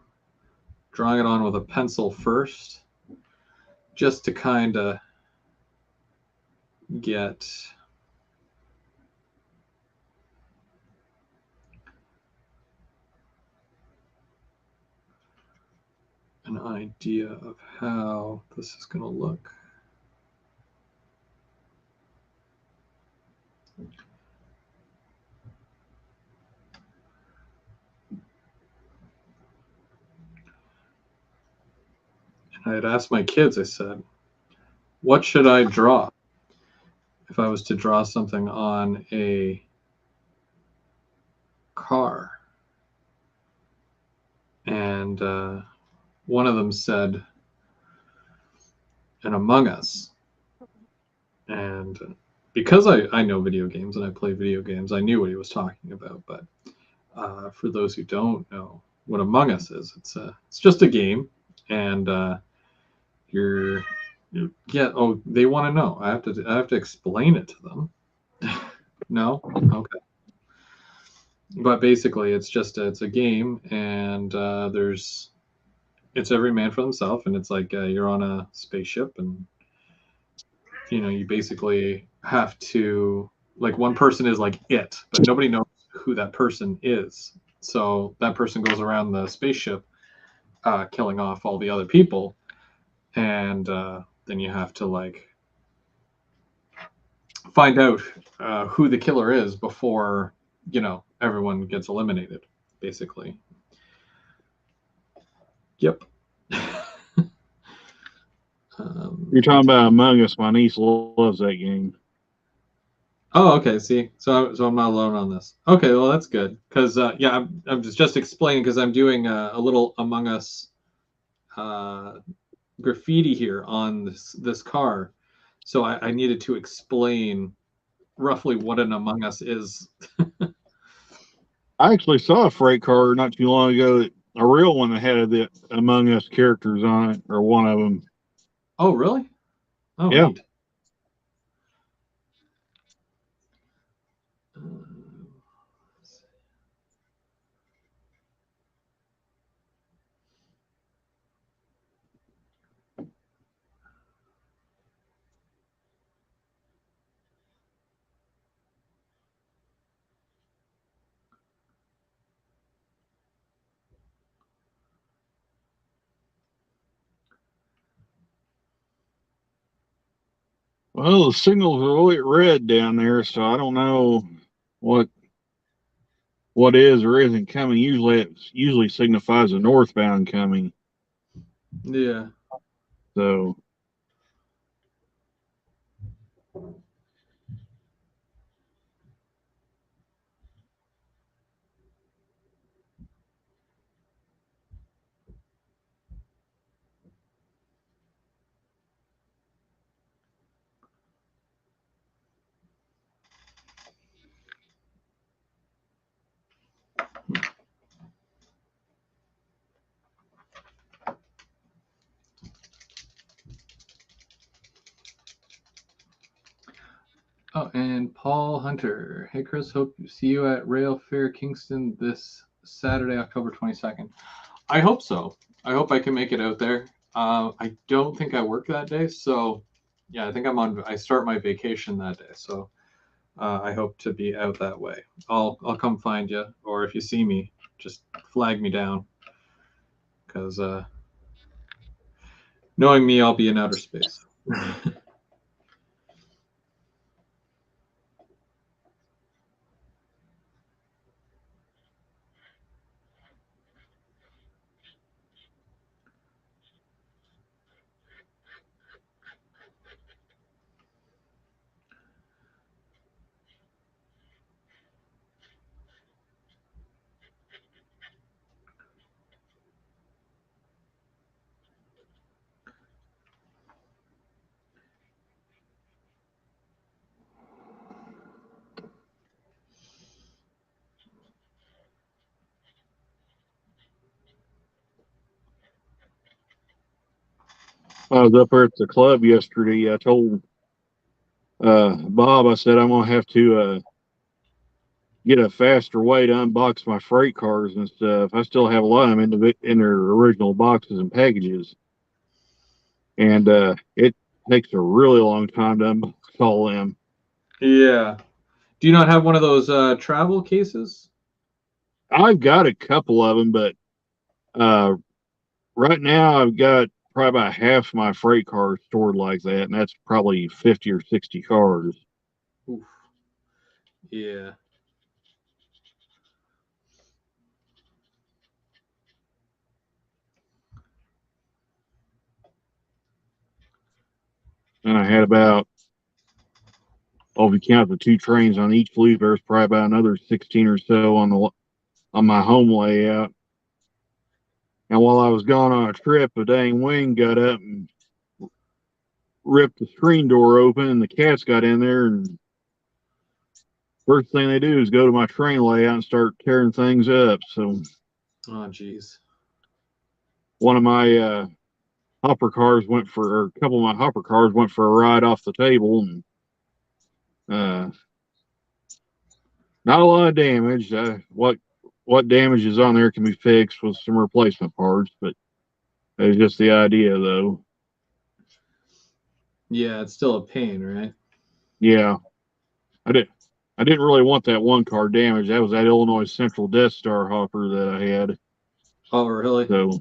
[SPEAKER 1] drawing it on with a pencil first, just to kind of get an idea of how this is going to look. And I had asked my kids, I said, what should I draw if I was to draw something on a car? And one of them said, an Among Us. And because I know video games and I play video games, I knew what he was talking about. But for those who don't know what Among Us is, it's just a game, and they want to know. I have to explain it to them. No, okay. But basically, it's a game, and it's every man for themselves, and it's like you're on a spaceship, and you basically have to, like, one person is like it, but nobody knows who that person is. So that person goes around the spaceship, killing off all the other people, and then you have to like find out who the killer is before everyone gets eliminated, basically. Yep.
[SPEAKER 2] You're talking about Among Us. My niece loves that game.
[SPEAKER 1] Oh, okay. See, so I'm not alone on this. Okay, well that's good because yeah, I'm just explaining because I'm doing a little Among Us graffiti here on this car, so I needed to explain roughly what an Among Us is.
[SPEAKER 2] I actually saw a freight car not too long ago, a real one that had the Among Us characters on it, or one of them.
[SPEAKER 1] Oh, really? Oh,
[SPEAKER 2] yeah.
[SPEAKER 1] Neat.
[SPEAKER 2] Well, the signals are really red down there, so I don't know what what is or isn't coming. Usually it usually signifies a northbound coming.
[SPEAKER 1] Yeah.
[SPEAKER 2] So
[SPEAKER 1] Oh, and Paul Hunter. Hey, Chris. Hope to see you at Rail Fair Kingston this Saturday, October 22nd. I hope so. I hope I can make it out there. I don't think I work that day, so yeah, I think I start my vacation that day, so I hope to be out that way. I'll come find you, or if you see me, just flag me down, because knowing me, I'll be in outer space.
[SPEAKER 2] I was up there at the club yesterday. I told Bob, I said I'm gonna have to get a faster way to unbox my freight cars and stuff. I still have a lot of them in their original boxes and packages, and it takes a really long time to unbox all them.
[SPEAKER 1] Yeah. Do you not have one of those travel cases?
[SPEAKER 2] I've got a couple of them, but uh, right now I've got probably about half my freight cars stored like that, and that's probably 50 or 60 cars.
[SPEAKER 1] Oof. Yeah.
[SPEAKER 2] And I had about, oh, if you count the two trains on each loop, there's probably about another 16 or so on my home layout. And while I was gone on a trip, a dang wing got up and ripped the screen door open, and the cats got in there. And first thing they do is go to my train layout and start tearing things up. So
[SPEAKER 1] Oh, jeez.
[SPEAKER 2] one of my hopper cars went for, or a couple of my hopper cars went for a ride off the table, and uh, not a lot of damage. What damage is on there can be fixed with some replacement parts, but it's just the idea, though.
[SPEAKER 1] Yeah, it's still a pain, right?
[SPEAKER 2] Yeah, I did. I didn't really want that one car damaged. That was that Illinois Central Death Star hopper that I had.
[SPEAKER 1] Oh, really?
[SPEAKER 2] So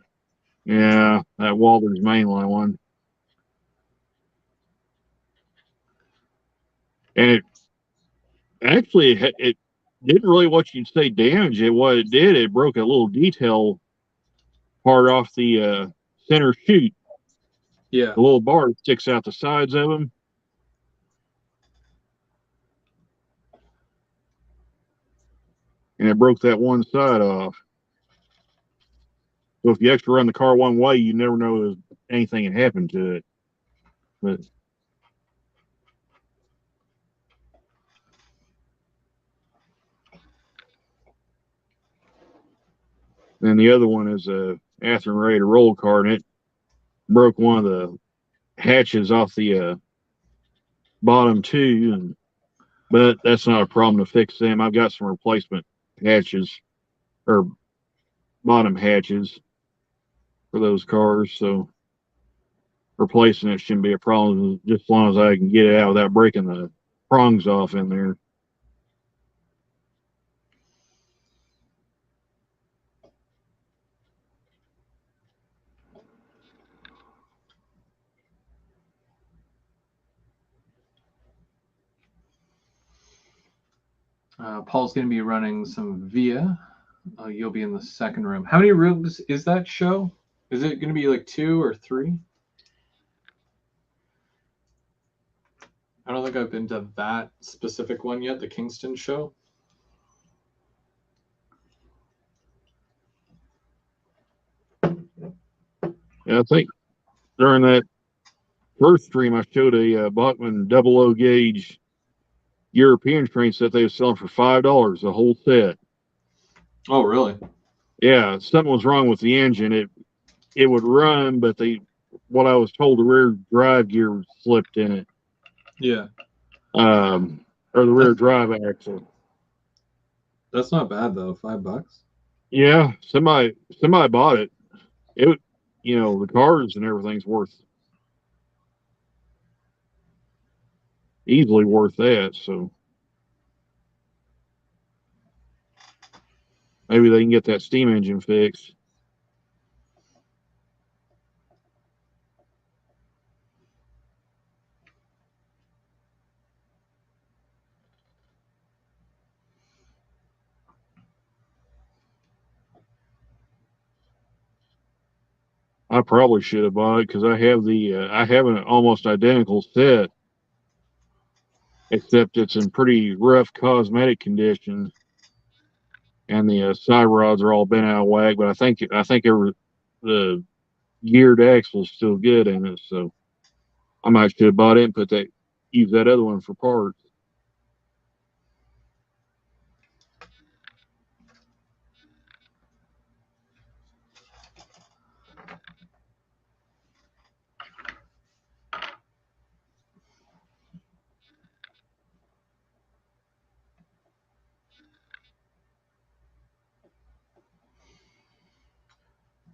[SPEAKER 2] yeah, that Walters mainline one, and it actually it didn't really what you'd say damage it. What it did, it broke a little detail part off the center chute.
[SPEAKER 1] Yeah.
[SPEAKER 2] The little bar that sticks out the sides of them, and it broke that one side off. So if you extra run the car one way, you never know if anything had happened to it. But then the other one is a Atherton Raider roll car, and it broke one of the hatches off the bottom two, and but that's not a problem to fix them. I've got some replacement hatches or bottom hatches for those cars, so replacing it shouldn't be a problem just as long as I can get it out without breaking the prongs off in there.
[SPEAKER 1] Paul's going to be running some Via. You'll be in the second room. How many rooms is that show? Is it going to be like 2 or 3? I don't think I've been to that specific one yet, the Kingston show.
[SPEAKER 2] Yeah, I think during that first stream, I showed a Bachman 00 gauge European train set they were selling for $5 the whole set.
[SPEAKER 1] Oh, really?
[SPEAKER 2] Yeah, something was wrong with the engine. It would run, but what I was told, the rear drive gear slipped in it.
[SPEAKER 1] Yeah.
[SPEAKER 2] Or the rear drive axle.
[SPEAKER 1] That's not bad though. $5.
[SPEAKER 2] Yeah, somebody bought it. The cars and everything's easily worth that. So maybe they can get that steam engine fixed. I probably should have bought it because I have an almost identical set, except it's in pretty rough cosmetic condition, and the side rods are all bent out of whack. But I think the geared axle's still good in it, so I might should have bought it and use that other one for parts.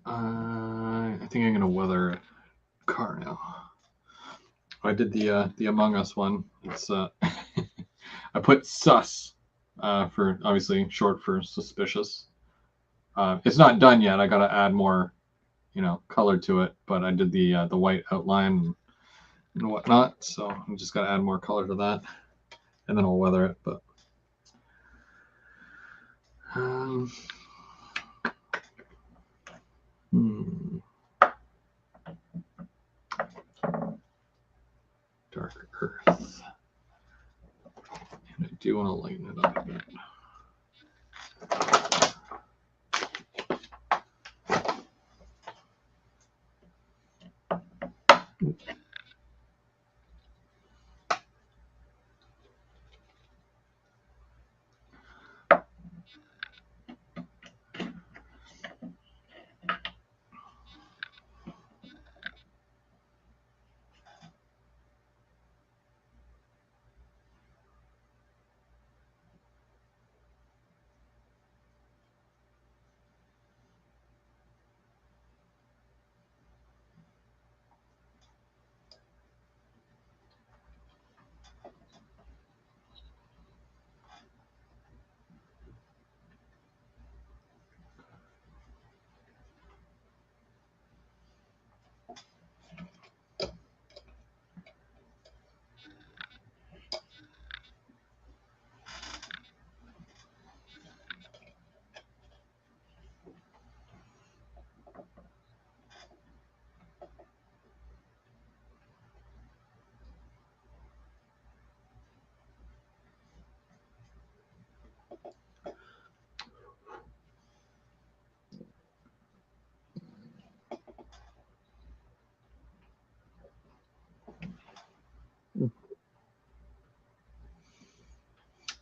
[SPEAKER 1] I think I'm gonna weather a car now. I did the Among Us one. It's I put sus for obviously short for suspicious. It's not done yet. I gotta add more, color to it. But I did the white outline and whatnot. So I'm just gotta add more color to that, and then I'll weather it. But Dark Earth. And I do want to lighten it up a bit.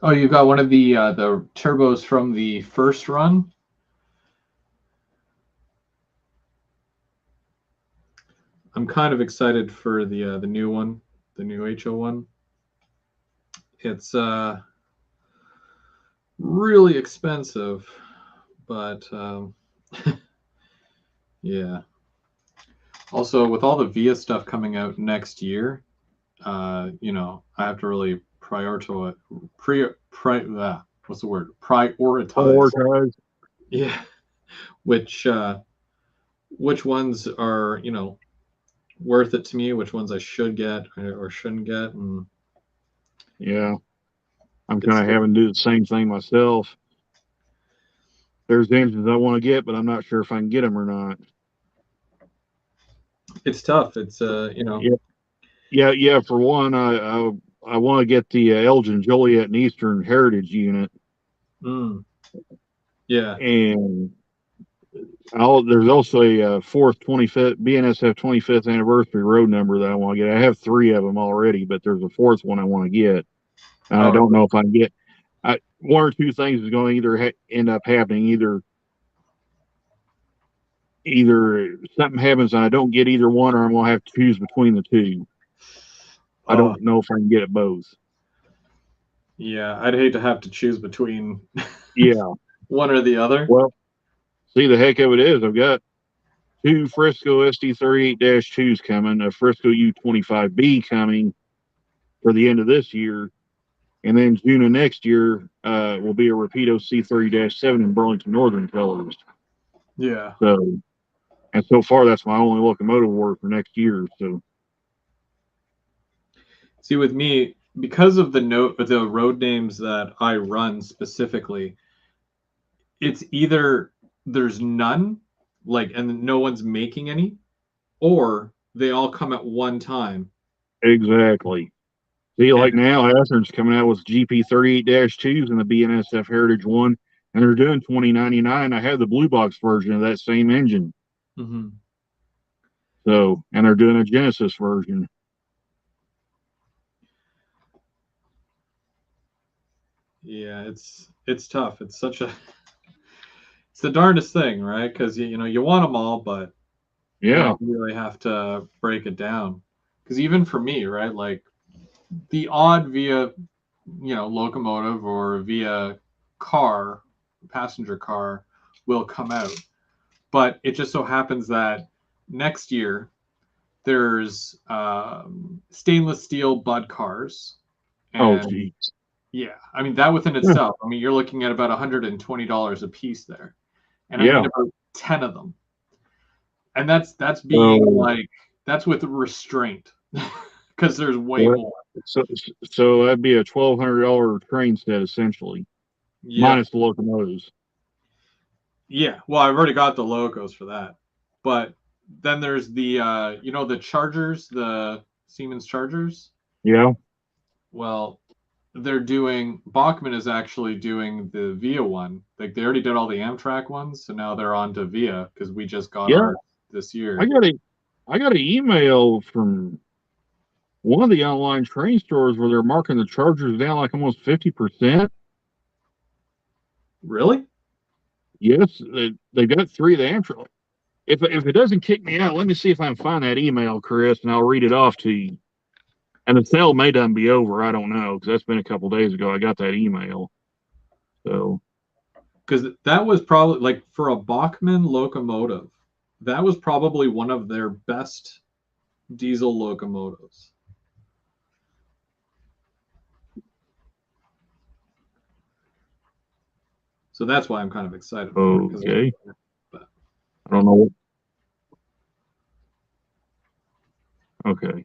[SPEAKER 1] Oh, you got one of the turbos from the first run. I'm kind of excited for the new one, the new HO1. It's really expensive, but yeah. Also, with all the VIA stuff coming out next year, I have to really prioritize. What's the word? Prioritize. Yeah. Which ones are worth it to me? Which ones I should get or shouldn't get? And
[SPEAKER 2] yeah. I'm
[SPEAKER 1] It's
[SPEAKER 2] kind of having to do the same thing myself. There's engines I want to get, but I'm not sure if I can get them or not.
[SPEAKER 1] it's tough. It's
[SPEAKER 2] Yeah, yeah. For one, I want to get the Elgin Joliet and Eastern Heritage unit,
[SPEAKER 1] mm, yeah.
[SPEAKER 2] and there's also a fourth 25th BNSF 25th anniversary road number that I want to get. I have three of them already, but there's a fourth one I want to get, and I
[SPEAKER 1] Oh,
[SPEAKER 2] don't know if I can get. One or two things is going to either end up happening. Either something happens and I don't get either one, or I'm going to have to choose between the two. I
[SPEAKER 1] oh,
[SPEAKER 2] don't know if I can get it both.
[SPEAKER 1] yeah. I'd hate to have to choose between
[SPEAKER 2] Yeah.
[SPEAKER 1] one or the other.
[SPEAKER 2] Well, see, the heck of it is, I've got two Frisco SD38-2s coming, a Frisco U25B coming for the end of this year, and then June of next year will be a Rapido C30-7 in Burlington Northern colors.
[SPEAKER 1] Yeah.
[SPEAKER 2] So, and so far, that's my only locomotive order for next year. So,
[SPEAKER 1] See, with me, because of the road names that I run specifically, it's either there's none, like, and no one's making any, or they all come at one time.
[SPEAKER 2] exactly. See,
[SPEAKER 1] And
[SPEAKER 2] like now, Athens coming out with GP38-2s and the BNSF Heritage one, and they're doing 2099. I have the blue box version of that same engine.
[SPEAKER 1] mhm.
[SPEAKER 2] So, and they're doing a Genesis version.
[SPEAKER 1] Yeah, it's tough. It's such a it's the darndest thing, right? Because you want them all, but
[SPEAKER 2] Yeah.
[SPEAKER 1] you really have to break it down. Because even for me, right, like the odd via locomotive or via car, passenger car, will come out, but it just so happens that next year there's stainless steel bud cars,
[SPEAKER 2] Oh,
[SPEAKER 1] and
[SPEAKER 2] geez.
[SPEAKER 1] yeah, I mean that within
[SPEAKER 2] Yeah.
[SPEAKER 1] itself. I mean you're looking at about $120 a piece there, and I need
[SPEAKER 2] Yeah.
[SPEAKER 1] about 10 of them, and that's being
[SPEAKER 2] So,
[SPEAKER 1] like that's with restraint because there's way
[SPEAKER 2] what?
[SPEAKER 1] more.
[SPEAKER 2] So, so that'd be a $1,200 train set essentially,
[SPEAKER 1] Yep.
[SPEAKER 2] minus the locomotives.
[SPEAKER 1] Yeah. Well, I've already got the logos for that, but then there's the the Chargers, the Siemens Chargers.
[SPEAKER 2] Yeah.
[SPEAKER 1] Well, they're doing Bachmann is actually doing the Via one. Like they already did all the Amtrak ones, so now they're on to Via because we just got
[SPEAKER 2] Yeah.
[SPEAKER 1] ours this
[SPEAKER 2] I
[SPEAKER 1] year.
[SPEAKER 2] got a, I got an email from one of the online train stores where they're marking the Chargers down like almost 50%.
[SPEAKER 1] Really?
[SPEAKER 2] Yes, they got three of the Amtrak. If it doesn't kick me out, let me see if I can find that email, Chris, and I'll read it off to you. And the sale may done be over. I don't know because that's been a couple days ago. I got that email. So
[SPEAKER 1] Because that was probably like for a Bachmann locomotive, that was probably one of their best diesel locomotives. So that's why I'm kind of excited for it.
[SPEAKER 2] okay,
[SPEAKER 1] But
[SPEAKER 2] I don't know. Okay,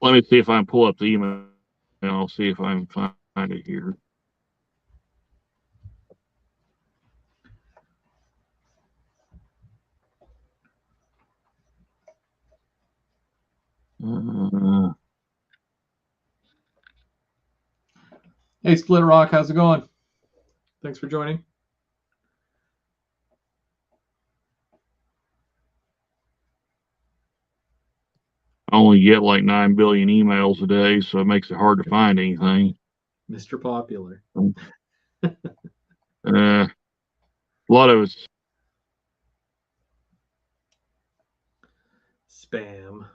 [SPEAKER 2] let me see if I can pull up the email. And I'll see if I can find it here. Uh,
[SPEAKER 1] hey, Split Rock, how's it going? Thanks for joining.
[SPEAKER 2] I only get like 9 billion emails a day, so it makes it hard to find anything.
[SPEAKER 1] Mr. Popular.
[SPEAKER 2] A lot of it's
[SPEAKER 1] Spam.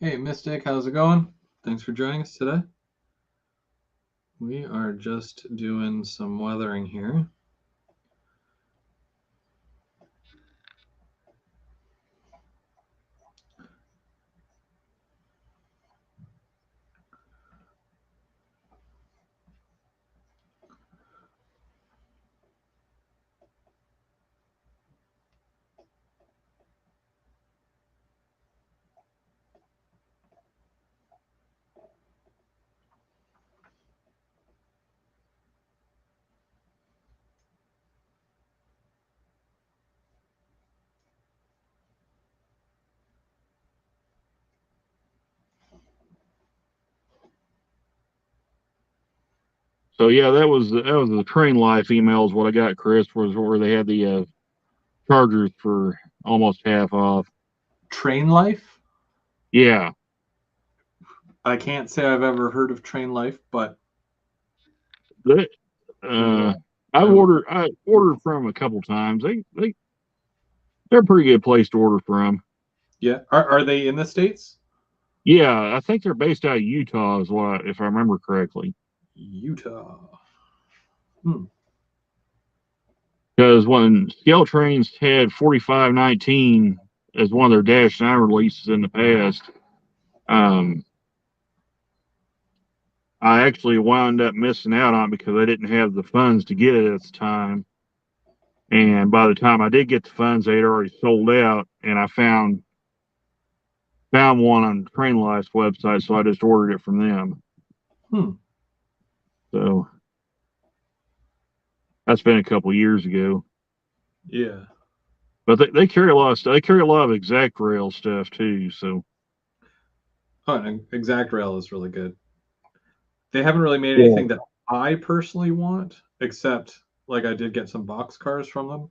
[SPEAKER 1] Hey, Mystic, how's it going? Thanks for joining us today. We are just doing some weathering here.
[SPEAKER 2] So yeah, that was the Train Life emails. What I got, Chris, was where they had the chargers for almost half off.
[SPEAKER 1] Train Life?
[SPEAKER 2] Yeah,
[SPEAKER 1] I can't say I've ever heard of Train Life, but
[SPEAKER 2] that
[SPEAKER 1] yeah,
[SPEAKER 2] I
[SPEAKER 1] I,
[SPEAKER 2] ordered from a couple times. They're a pretty good place to order from.
[SPEAKER 1] yeah. Are they in the States?
[SPEAKER 2] Yeah, I think they're based out of Utah, is what if I remember correctly.
[SPEAKER 1] Utah. Hmm.
[SPEAKER 2] Because when Scale Trains had 4519 as one of their Dash 9 releases in the past, um, I actually wound up missing out on it because I didn't have the funds to get it at the time. And by the time I did get the funds, they had already sold out. And I found one on Train Life's website, so I just ordered it from them.
[SPEAKER 1] Hmm.
[SPEAKER 2] So that's been a couple years ago.
[SPEAKER 1] Yeah.
[SPEAKER 2] But they carry a lot of stuff. They carry a lot of exact rail stuff too. So
[SPEAKER 1] Oh, and Exact Rail is really good. They haven't really made
[SPEAKER 2] yeah,
[SPEAKER 1] anything that I personally want, except like I did get some box cars from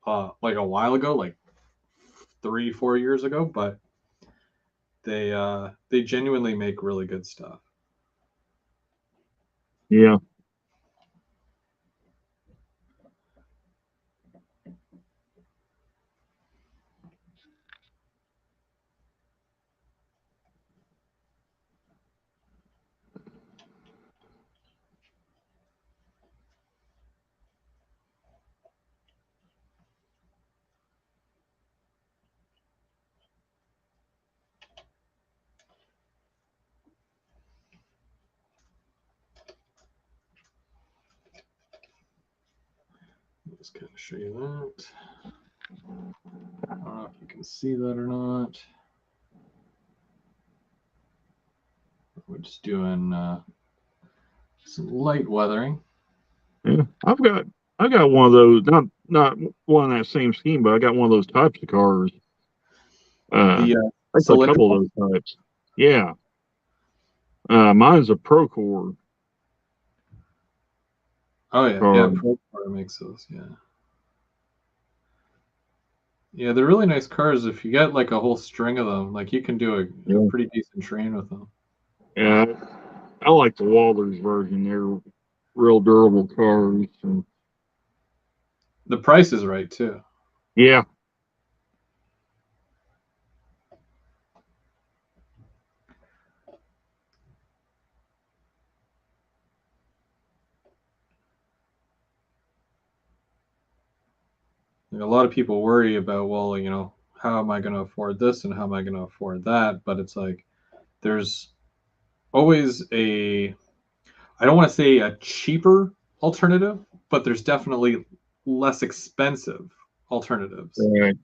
[SPEAKER 1] them, like a while ago, like 3, 4 years ago. But they genuinely make really good stuff.
[SPEAKER 2] yeah,
[SPEAKER 1] Just kind of show you that. I don't know if you can see that or not. We're just doing some light weathering.
[SPEAKER 2] yeah. I got one of those. Not one in that same scheme, but I got one of those types of cars.
[SPEAKER 1] The
[SPEAKER 2] Actually, a couple
[SPEAKER 1] cylindrical.
[SPEAKER 2] of those types. Yeah. Mine's a Procore
[SPEAKER 1] Oh yeah,
[SPEAKER 2] car.
[SPEAKER 1] yeah. Procore makes those. Yeah, yeah. They're really nice cars. If you get like a whole string of them, like you can do a
[SPEAKER 2] Yeah.
[SPEAKER 1] pretty decent train with them.
[SPEAKER 2] Yeah. I like the Walters version. They're real durable cars. And
[SPEAKER 1] The price is right too.
[SPEAKER 2] yeah.
[SPEAKER 1] Like, a lot of people worry about, well, how am I going to afford this and how am I going to afford that? But it's like there's always I don't want to say a cheaper alternative, but there's definitely less expensive alternatives.
[SPEAKER 2] Right.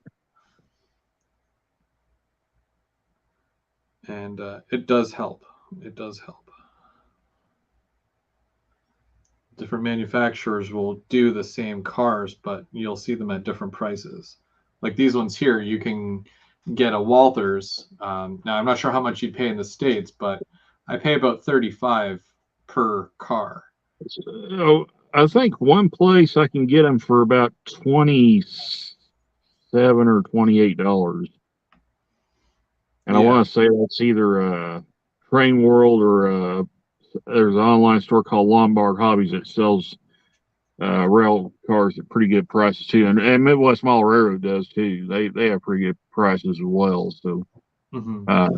[SPEAKER 1] And it does help. It does help. Different manufacturers will do the same cars, but you'll see them at different prices. Like these ones here, you can get a Walthers. Now I'm not sure how much you'd pay in the States, but I pay about 35 per car.
[SPEAKER 2] So I think one place I can get them for about 27 or $28. And I
[SPEAKER 1] Yeah.
[SPEAKER 2] want to say that's either Train World or there's an online store called Lombard Hobbies that sells rail cars at pretty good prices too, and Midwest Mall Railroad does too. They have pretty good prices as well. So
[SPEAKER 1] Hmm.
[SPEAKER 2] uh,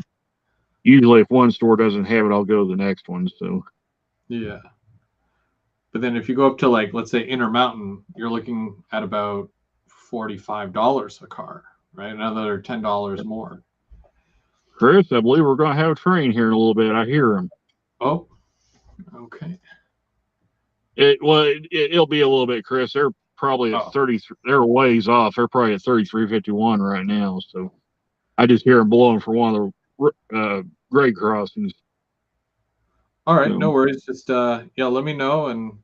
[SPEAKER 2] usually if one store doesn't have it, I'll go to the next one. So
[SPEAKER 1] Yeah. But then if you go up to like, let's say Intermountain, you're looking at about $45 a car, right? Another $10 more.
[SPEAKER 2] Chris, I believe we're going to have a train here in a little bit. I hear them.
[SPEAKER 1] Oh, okay.
[SPEAKER 2] It'll be a little bit, Chris. They're probably at 30. They're ways off. They're probably at 3351 right now. So I just hear them blowing for one of the grade crossings.
[SPEAKER 1] All right, no worries. Just yeah, let me know, and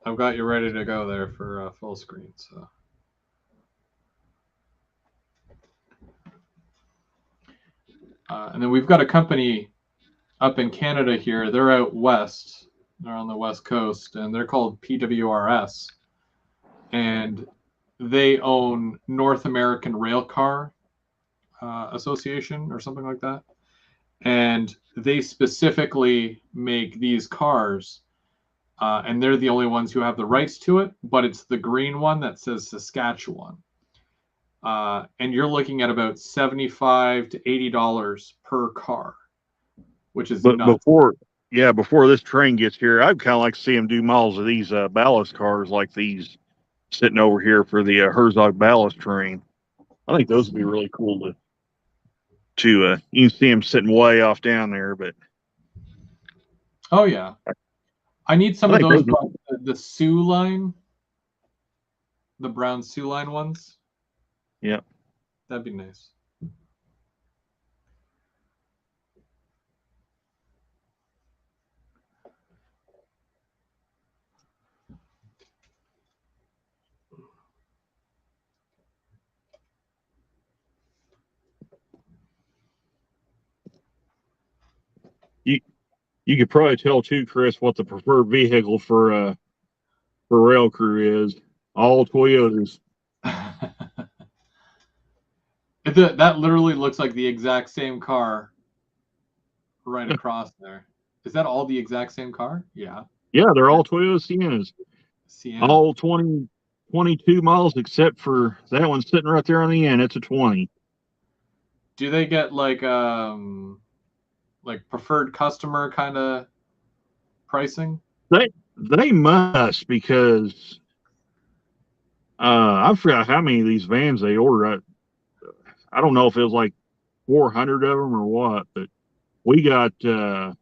[SPEAKER 1] I've got you ready to go there for full screen. So. And then we've got a company up in Canada here. They're out west. They're on the west coast, and they're called PWRS. And they own North American Railcar Association or something like that. And they specifically make these cars, and they're the only ones who have the rights to it, but it's the green one that says Saskatchewan. And you're looking at about $75 to $80 per car, which is nuts.
[SPEAKER 2] Before this train gets here, I'd kind of like to see them do models of these ballast cars like these sitting over here for the Herzog ballast train. I think those would be really cool to you can see them sitting way off down there, but
[SPEAKER 1] oh yeah, I need some of those, the Sioux line, the brown Sioux line ones.
[SPEAKER 2] Yeah,
[SPEAKER 1] that'd be nice.
[SPEAKER 2] You could probably tell too, Chris, what the preferred vehicle for rail crew is. All Toyotas.
[SPEAKER 1] That literally looks like the exact same car right across there. Is that all the exact same car? Yeah.
[SPEAKER 2] Yeah, they're all Toyota Siennas.
[SPEAKER 1] Sienna.
[SPEAKER 2] All 22 miles except for that one sitting right there on the end. It's a 20.
[SPEAKER 1] Do they get like preferred customer kind of pricing?
[SPEAKER 2] They must, because I forgot how many of these vans they ordered. I don't know if it was like 400 of them or what, but we got well,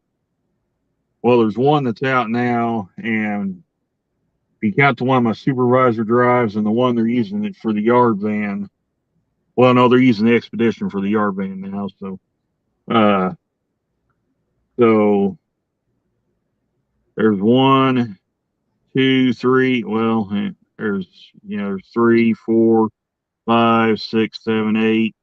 [SPEAKER 2] there's one that's out now, and if you count the one my supervisor drives and the one they're using it for the yard van. Well, no, they're using the Expedition for the yard van now. So there's 1, 2, 3. Well, there's 3, 4, 5, 6, 7, 8,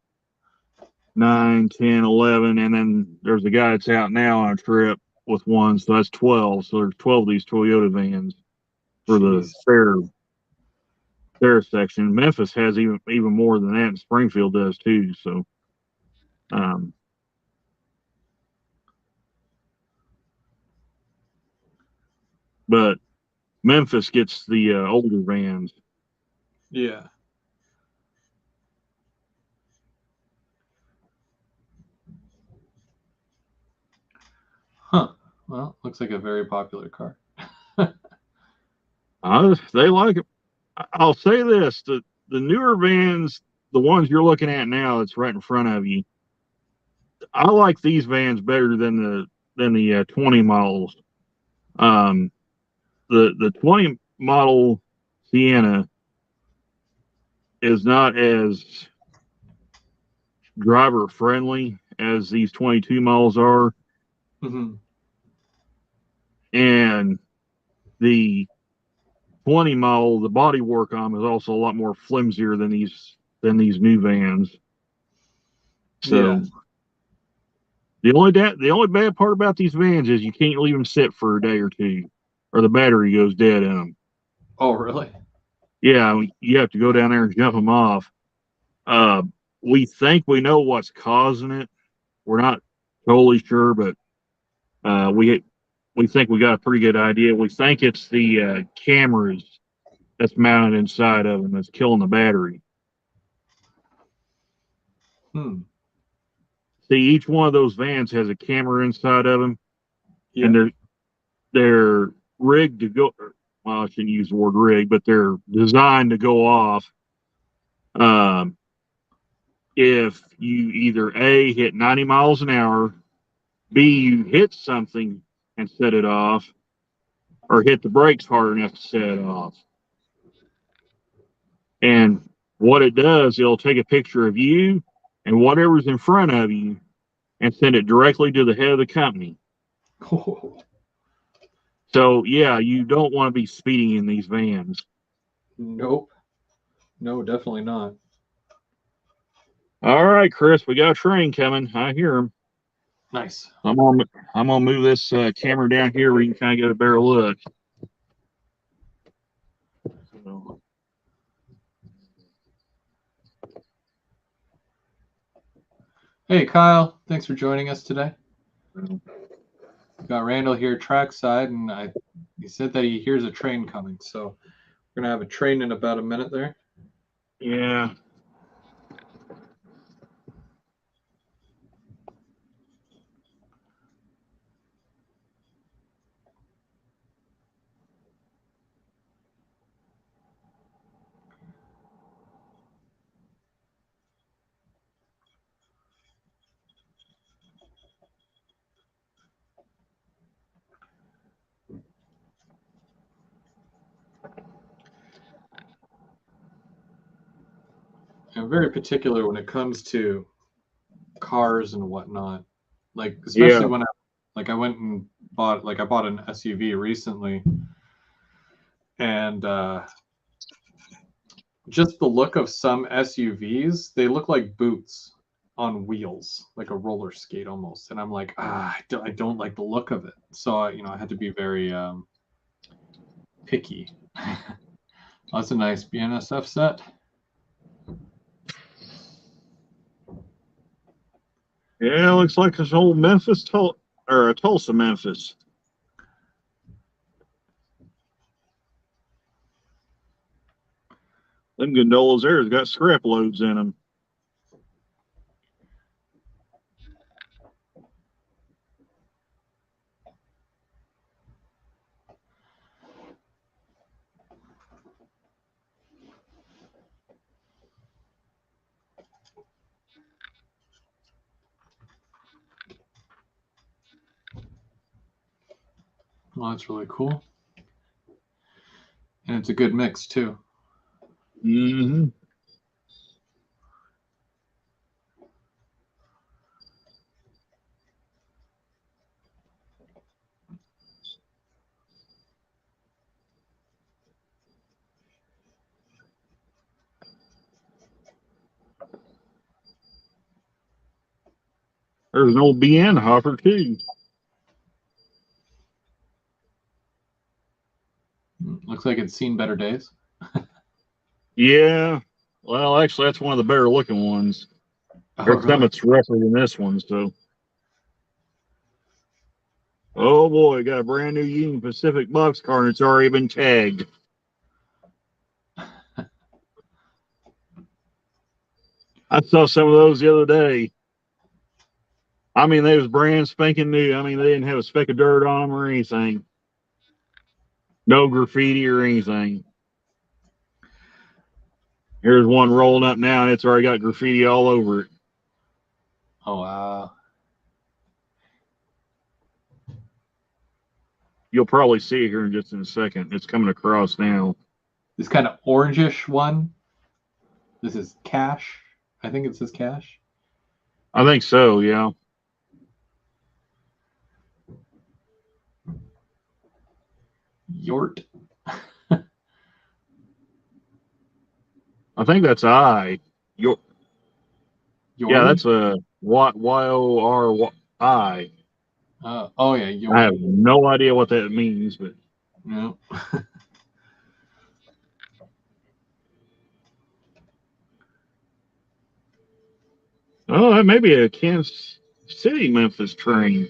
[SPEAKER 2] 9, 10, 11, and then there's a guy that's out now on a trip with one, so that's 12. So there's 12 of these Toyota vans for the spare section. Memphis has even more than that, and Springfield does too. So, but Memphis gets the older vans.
[SPEAKER 1] Yeah. Huh. Well, looks like a very popular car.
[SPEAKER 2] They like it. I'll say this: the newer vans, the ones you're looking at now, that's right in front of you. I like these vans better than the 20 models. The 20 model Sienna is not as driver friendly as these 22 models are.
[SPEAKER 1] Mm-hmm.
[SPEAKER 2] And the 20 model, the body work on them is also a lot more flimsier than these new vans. So the only bad part about these vans is you can't leave them sit for a day or two, or the battery goes dead in them.
[SPEAKER 1] Oh, really?
[SPEAKER 2] Yeah, you have to go down there and jump them off. We think we know what's causing it. We're not totally sure, but we think we got a pretty good idea. We think it's the cameras that's mounted inside of them that's killing the battery. See, each one of those vans has a camera inside of them,
[SPEAKER 1] Yeah.
[SPEAKER 2] and they're rigged to go. Well, I shouldn't use the word rig, but they're designed to go off. If you either A, hit 90 miles an hour, B, you hit something and set it off, or hit the brakes hard enough to set it off. And what it does, it'll take a picture of you and whatever's in front of you and send it directly to the head of the company.
[SPEAKER 1] Oh,
[SPEAKER 2] So, yeah, you don't want to be speeding in these vans.
[SPEAKER 1] nope. No, definitely not.
[SPEAKER 2] All right, Chris, we got a train coming. I hear him.
[SPEAKER 1] Nice.
[SPEAKER 2] I'm gonna move this camera down here where you can kind of get a better look. So,
[SPEAKER 1] Hey, Kyle. Thanks for joining us today. Got Randall here trackside, and he said that he hears a train coming. So we're gonna have a train in about a minute there.
[SPEAKER 2] yeah.
[SPEAKER 1] I'm very particular when it comes to cars and whatnot. Like especially
[SPEAKER 2] Yeah.
[SPEAKER 1] when I went and I bought an SUV recently, and just the look of some SUVs, they look like boots on wheels, like a roller skate almost. And I'm like, I don't like the look of it. So I had to be very picky. That's a nice BNSF set.
[SPEAKER 2] Yeah, looks like this old Tulsa, Memphis. Them gondolas there's got scrap loads in them.
[SPEAKER 1] Well, that's really cool. And it's a good mix too.
[SPEAKER 2] Mm-hmm. There's an old BN hopper too.
[SPEAKER 1] Looks like it's seen better days.
[SPEAKER 2] Yeah. Well, actually, that's one of the better looking ones.
[SPEAKER 1] Oh,
[SPEAKER 2] Every time
[SPEAKER 1] really?
[SPEAKER 2] it's rougher than this one, so. Oh boy, got a brand new Union Pacific boxcar and it's already been tagged. I saw some of those the other day. I mean, they was brand spanking new. I mean, they didn't have a speck of dirt on them or anything. No graffiti or anything. Here's one rolling up now and it's already got graffiti all over it.
[SPEAKER 1] Oh, wow.
[SPEAKER 2] You'll probably see it here in just in a second. It's coming across now.
[SPEAKER 1] This kind of orangish one. This is Cash. I think it says Cash.
[SPEAKER 2] I think so, yeah.
[SPEAKER 1] Yort.
[SPEAKER 2] I think that's I.
[SPEAKER 1] Yori?
[SPEAKER 2] Yeah, that's a Y-O-R-I.
[SPEAKER 1] Oh yeah,
[SPEAKER 2] I have
[SPEAKER 1] Yori.
[SPEAKER 2] no idea what that means, but
[SPEAKER 1] No.
[SPEAKER 2] oh, that may be a Kansas City Memphis train.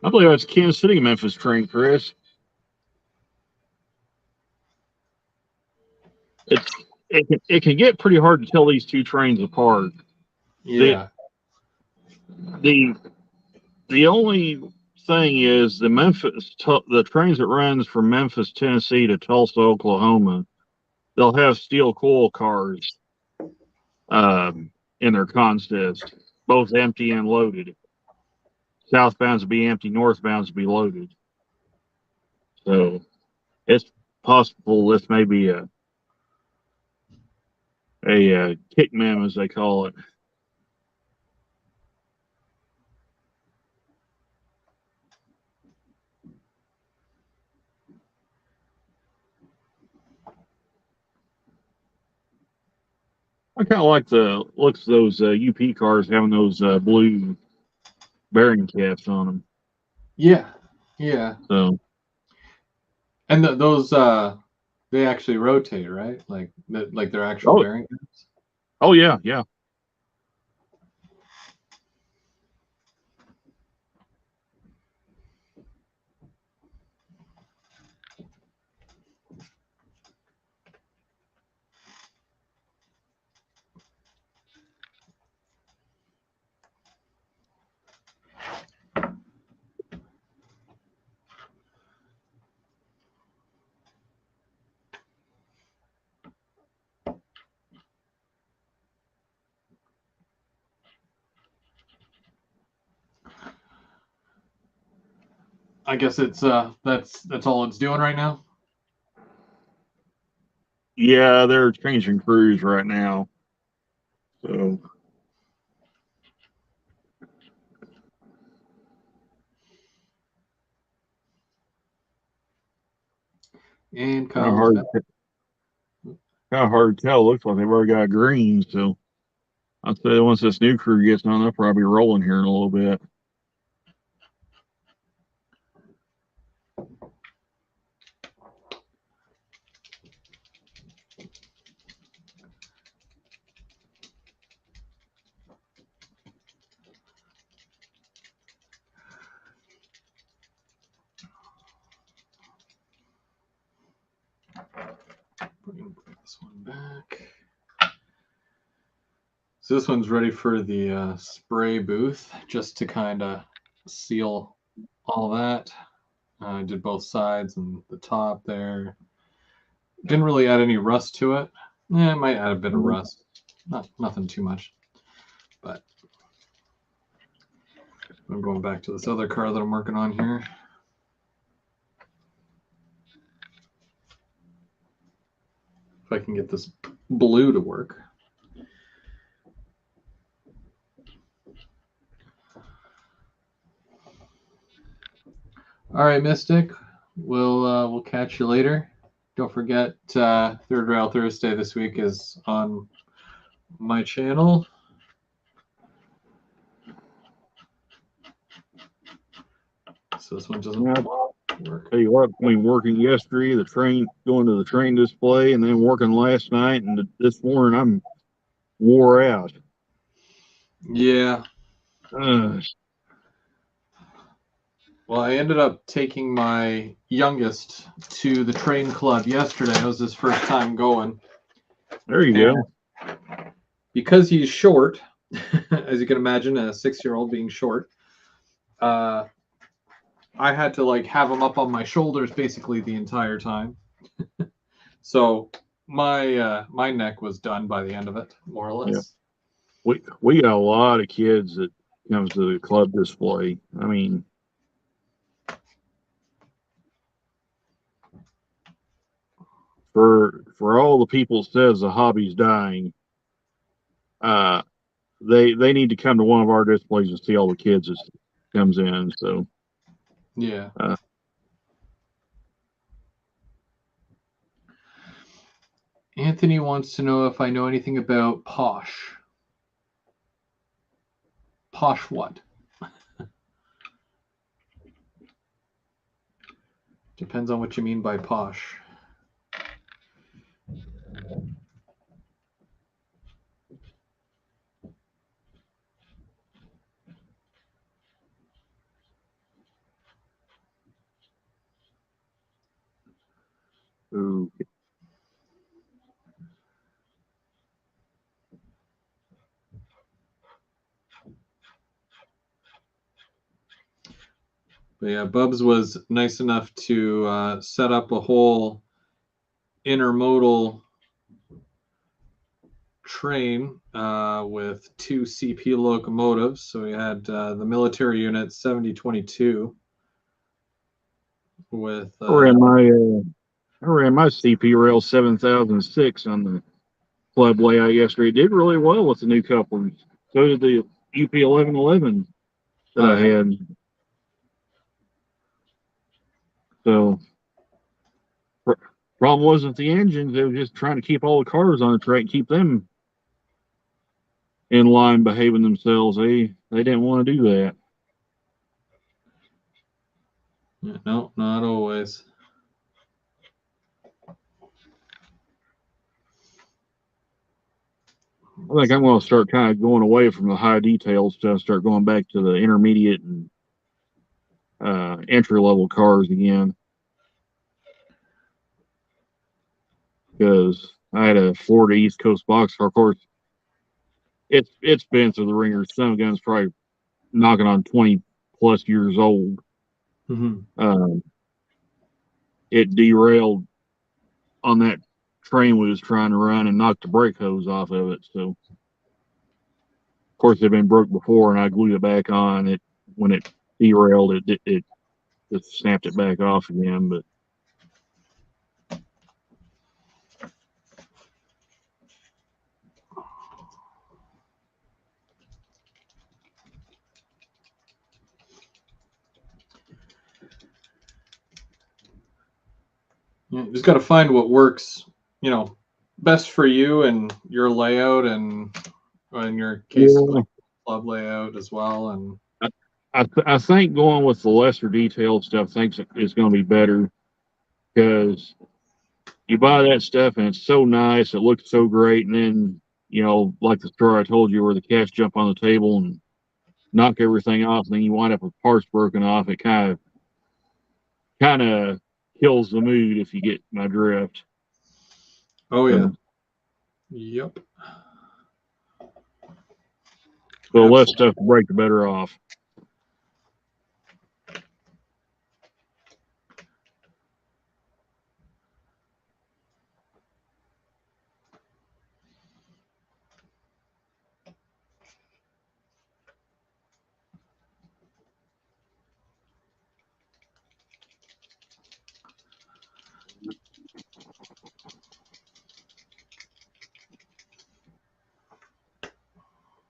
[SPEAKER 2] I believe that's Kansas City Memphis train, Chris. It can get pretty hard to tell these two trains apart.
[SPEAKER 1] Yeah.
[SPEAKER 2] The only thing is the trains that runs from Memphis, Tennessee to Tulsa, Oklahoma, they'll have steel coil cars in their consist, both empty and loaded. Southbounds will be empty, northbounds will be loaded. So it's possible this may be a kick mem, as they call it. I kind of like the looks of those UP cars having those blue bearing caps on them.
[SPEAKER 1] Yeah, yeah.
[SPEAKER 2] So,
[SPEAKER 1] And those they actually rotate, right? Like their actual
[SPEAKER 2] oh,
[SPEAKER 1] bearing caps.
[SPEAKER 2] oh yeah, yeah.
[SPEAKER 1] I guess it's that's all it's doing right now.
[SPEAKER 2] Yeah, they're changing crews right now. So
[SPEAKER 1] And
[SPEAKER 2] kind of
[SPEAKER 1] Kyle's
[SPEAKER 2] hard,
[SPEAKER 1] back.
[SPEAKER 2] kind of hard to tell. Looks like they've already got green. So I'd say once this new crew gets on, they'll probably be rolling here in a little bit.
[SPEAKER 1] Bring this one back. So this one's ready for the spray booth, just to kind of seal all that. I did both sides and the top there. Didn't really add any rust to it. Yeah, it might add a bit of rust. Nothing too much. But I'm going back to this other car that I'm working on here. If I can get this blue to work. All right, Mystic. We'll catch you later. Don't forget, Third Rail Thursday this week is on my channel. So this one doesn't work.
[SPEAKER 2] Tell you what, between working yesterday, going to the train display, and then working last night and this morning, I'm wore out.
[SPEAKER 1] Yeah.
[SPEAKER 2] Uh,
[SPEAKER 1] Well, I ended up taking my youngest to the train club yesterday. It was his first time going.
[SPEAKER 2] there you go.
[SPEAKER 1] Because he's short, as you can imagine, a 6-year-old being short, I had to have him up on my shoulders basically the entire time. So my neck was done by the end of it, more or less.
[SPEAKER 2] Yeah. We got a lot of kids that comes to the club display. I mean, for all the people says the hobby's dying, they need to come to one of our displays and see all the kids that comes in. So
[SPEAKER 1] Yeah. Anthony wants to know if I know anything about Posh. Posh what? Depends on what you mean by posh.
[SPEAKER 2] ooh.
[SPEAKER 1] But yeah, Bubs was nice enough to set up a whole intermodal train with two CP locomotives. So we had the military unit 7022 with.
[SPEAKER 2] I ran my CP rail 7006 on the club layout yesterday. It did really well with the new couplers. So did the UP 1111 that I had. So problem wasn't the engines; they were just trying to keep all the cars on the track, keep them in line, behaving themselves. They didn't want to do that.
[SPEAKER 1] No, not always.
[SPEAKER 2] I think I'm going to start kind of going away from the high detail stuff, start going back to the intermediate and entry level cars again. Because I had a Florida East Coast boxcar. Of course, it's been through the ringer. Some gun's probably knocking on 20 plus years old.
[SPEAKER 1] Mm-hmm.
[SPEAKER 2] It derailed on that train we was trying to run and knocked the brake hose off of it. So, of course, they've been broke before, and I glued it back on. It when it derailed, it just snapped it back off again. But
[SPEAKER 1] You just got to find what works, best for you and your layout, and in your case,
[SPEAKER 2] yeah,
[SPEAKER 1] club layout as well. And
[SPEAKER 2] I think going with the lesser detailed stuff thinks it's going to be better because you buy that stuff and it's so nice, it looks so great, and then like the story I told you where the cats jump on the table and knock everything off, and then you wind up with parts broken off. It kind of kills the mood if you get my drift.
[SPEAKER 1] oh yeah, yep.
[SPEAKER 2] So less stuff to break, the better off.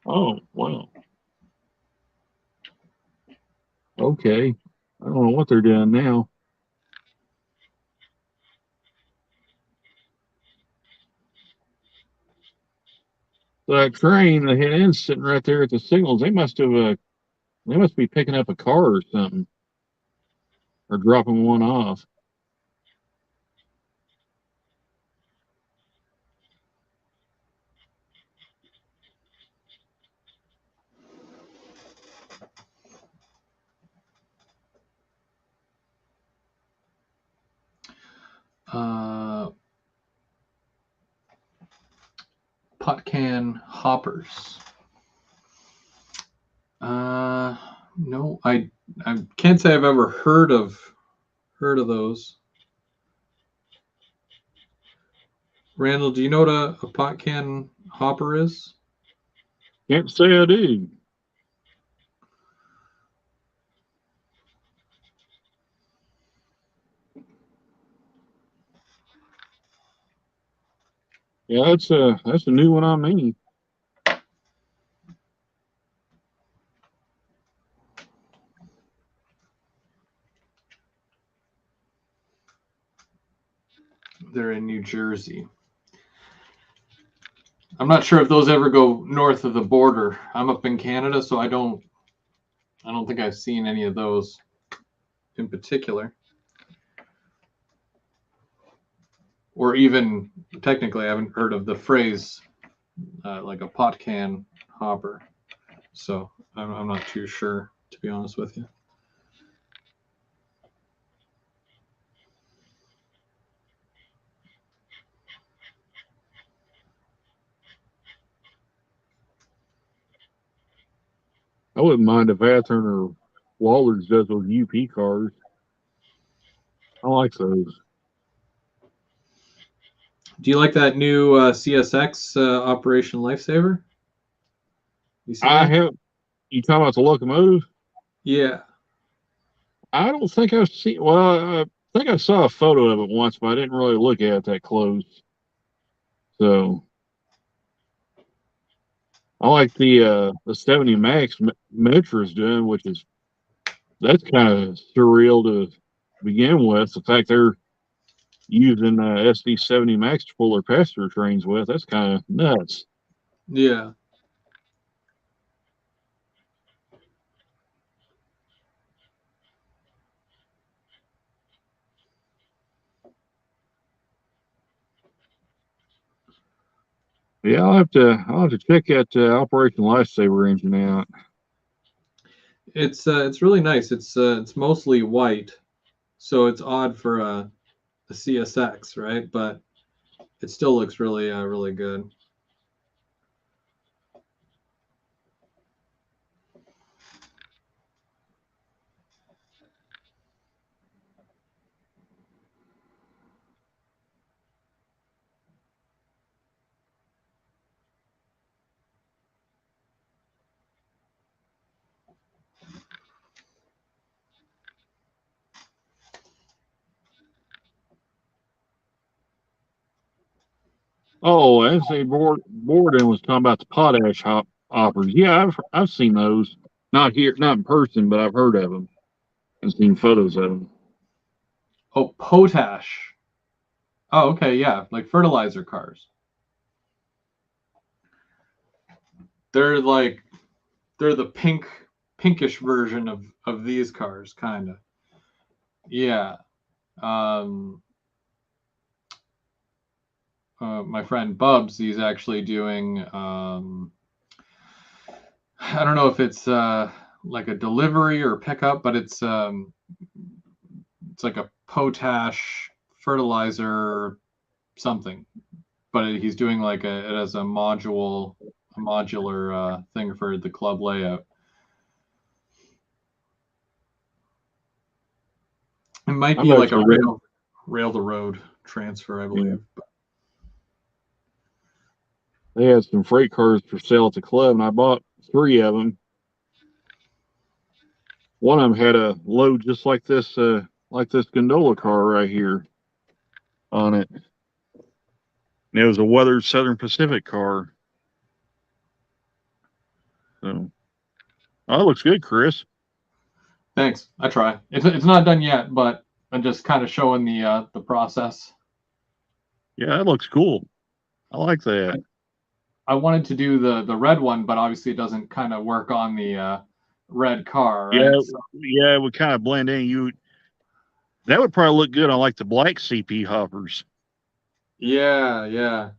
[SPEAKER 2] Oh, wow. Okay. I don't know what they're doing now. So that train, the head end sitting right there at the signals. They must be picking up a car or something, or dropping one off.
[SPEAKER 1] Pot can hoppers. No, I can't say I've ever heard of those. Randall, do you know what a pot can hopper is?
[SPEAKER 2] Can't say I do. Yeah, that's a new one on me.
[SPEAKER 1] They're in New Jersey. I'm not sure if those ever go north of the border. I'm up in Canada, so I don't think I've seen any of those in particular. Or even technically, I haven't heard of the phrase like a pot can hopper. So I'm not too sure, to be honest with you.
[SPEAKER 2] I wouldn't mind if Athearn or Waller's does those UP cars. I like those.
[SPEAKER 1] Do you like that new CSX Operation Lifesaver? You seen
[SPEAKER 2] I
[SPEAKER 1] that?
[SPEAKER 2] have. You talking about the locomotive?
[SPEAKER 1] Yeah.
[SPEAKER 2] I don't think I've seen. Well, I think I saw a photo of it once, but I didn't really look at it that close. So I like the 70 Max Metra's doing, which is that's kind of surreal to begin with. The fact they're using SD 70 Max to pull their passenger trains with, that's kind of nuts.
[SPEAKER 1] Yeah.
[SPEAKER 2] Yeah, I'll have to check that Operation Lifesaver engine out.
[SPEAKER 1] It's really nice. It's mostly white, so it's odd for a CSX, right? But it still looks really good.
[SPEAKER 2] Oh, as they Borden was talking about the potash hoppers. Yeah, I've seen those. Not here, not in person, but I've heard of them and seen photos of them.
[SPEAKER 1] Oh, potash. Oh, okay, yeah, like fertilizer cars. They're like they're the pinkish version of these cars, kind of. Yeah. Um, my friend Bubs, he's actually doing. I don't know if it's like a delivery or pickup, but it's like a potash fertilizer something. But he's doing like it as a modular thing for the club layout. It might
[SPEAKER 2] I've
[SPEAKER 1] be like a
[SPEAKER 2] actually been,
[SPEAKER 1] rail to road transfer, I
[SPEAKER 2] yeah,
[SPEAKER 1] believe.
[SPEAKER 2] they had some freight cars for sale at the club, and I bought 3 of them. One of them had a load just like this gondola car right here on it. And it was a weathered Southern Pacific car. So, oh, it looks good, Chris.
[SPEAKER 1] Thanks. I try. It's not done yet, but I'm just kind of showing the process.
[SPEAKER 2] Yeah, that looks cool. I like that.
[SPEAKER 1] I wanted to do the red one, but obviously it doesn't kind of work on the red car,
[SPEAKER 2] Yeah,
[SPEAKER 1] right? So,
[SPEAKER 2] yeah, it would kind of blend in. That would probably look good on like the black CP hoppers.
[SPEAKER 1] yeah, yeah.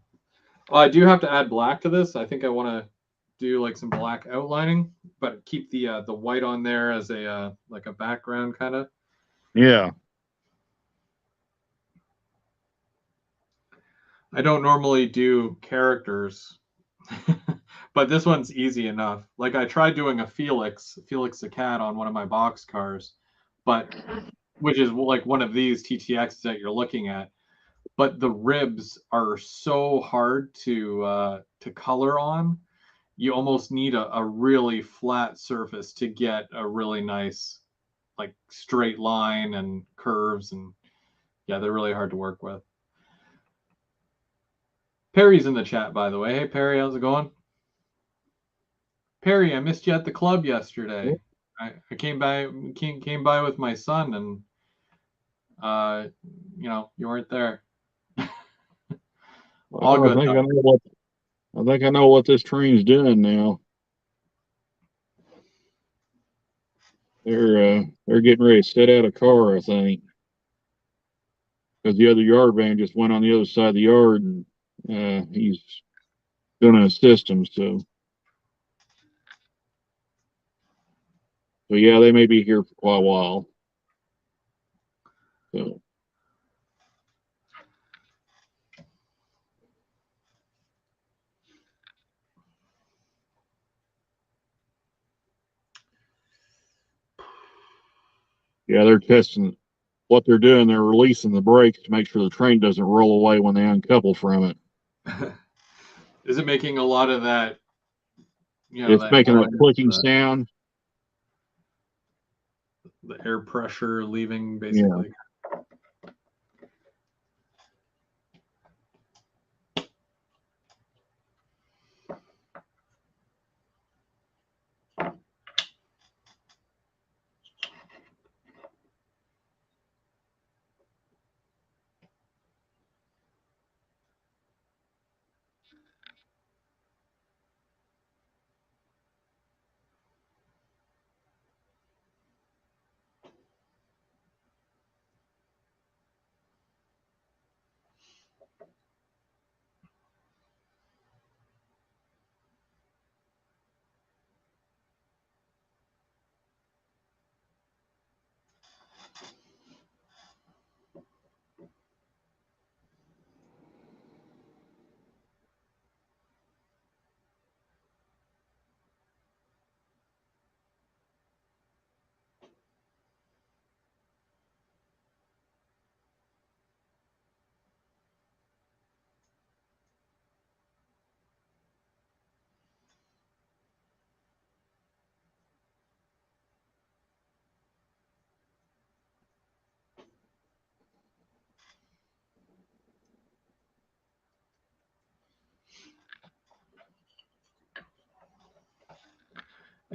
[SPEAKER 1] Well, I do have to add black to this. I think I want to do like some black outlining, but keep the white on there as a like a background kind of.
[SPEAKER 2] Yeah.
[SPEAKER 1] I don't normally do characters, but this one's easy enough. Like I tried doing a Felix the cat on one of my box cars, but which is like one of these TTXs that you're looking at. But the ribs are so hard to color on. You almost need a really flat surface to get a really nice like straight line and curves, and yeah, they're really hard to work with. Perry's in the chat, by the way. Hey Perry, how's it going? Perry, I missed you at the club yesterday. I came by with my son, and uh you weren't there. All
[SPEAKER 2] Well,
[SPEAKER 1] good though.
[SPEAKER 2] I think I know what this train's doing now. They're getting ready to set out a car, I think, because the other yard van just went on the other side of the yard, and he's going to assist them. So yeah, they may be here for quite a while. So Yeah, they're testing what they're doing. They're releasing the brakes to make sure the train doesn't roll away when they uncouple from it.
[SPEAKER 1] Is it making a lot of that,
[SPEAKER 2] It's
[SPEAKER 1] that
[SPEAKER 2] making that
[SPEAKER 1] noise,
[SPEAKER 2] clicking sound.
[SPEAKER 1] the air pressure leaving,
[SPEAKER 2] Yeah.
[SPEAKER 1] basically?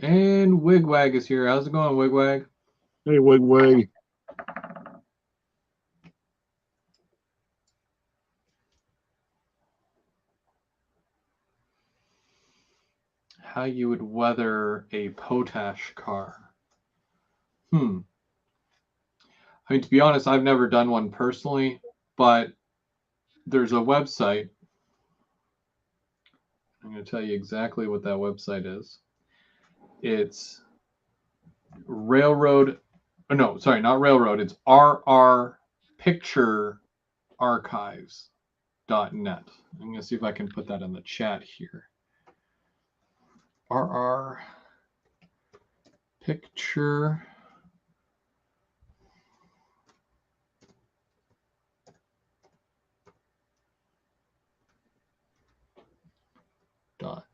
[SPEAKER 1] And Wigwag is here. How's it going, Wigwag?
[SPEAKER 2] Hey, Wigwag.
[SPEAKER 1] How you would weather a potash car? I mean, to be honest, I've never done one personally, but there's a website. I'm going to tell you exactly what that website is. It's railroad. Oh, no, sorry, not railroad. It's rrpicturearchives.net. I'm going to see if I can put that in the chat here. RR Picture.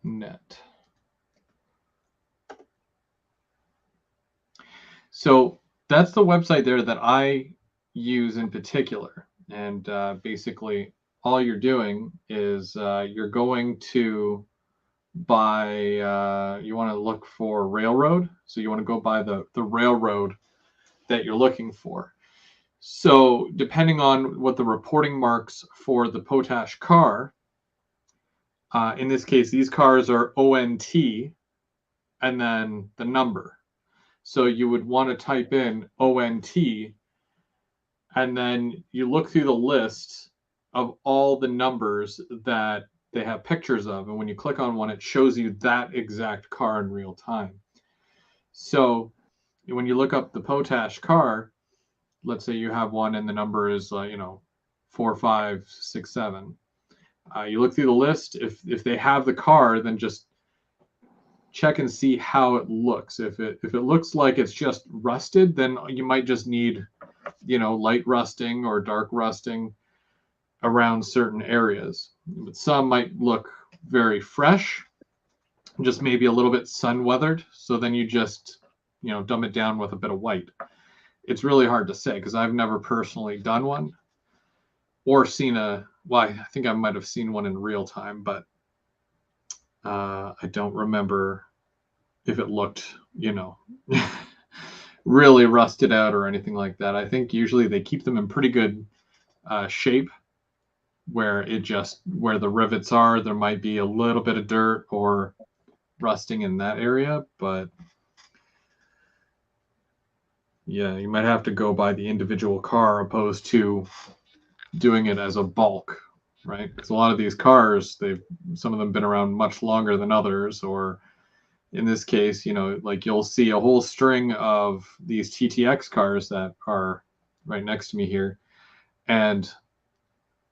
[SPEAKER 1] .net. So that's the website there that I use in particular. And basically, all you're doing is you're going to buy, you want to look for railroad. So you want to go by the railroad that you're looking for. So depending on what the reporting marks for the potash car, in this case, these cars are ONT and then the number. So you would want to type in ONT, and then you look through the list of all the numbers that they have pictures of. And when you click on one, it shows you that exact car in real time. So when you look up the potash car, let's say you have one and the number is 4567. You look through the list. If they have the car, then just check and see how it looks. If it looks like it's just rusted, then you might just need light rusting or dark rusting around certain areas. But some might look very fresh, just maybe a little bit sun weathered. So then you just dumb it down with a bit of white. It's really hard to say because I've never personally done one or seen I think I might have seen one in real time, but I don't remember if it looked, really rusted out or anything like that. I think usually they keep them in pretty good shape where the rivets are, there might be a little bit of dirt or rusting in that area, but yeah, you might have to go by the individual car opposed to doing it as a bulk, right? Because a lot of these cars, some of them been around much longer than others, or in this case, like you'll see a whole string of these TTX cars that are right next to me here, and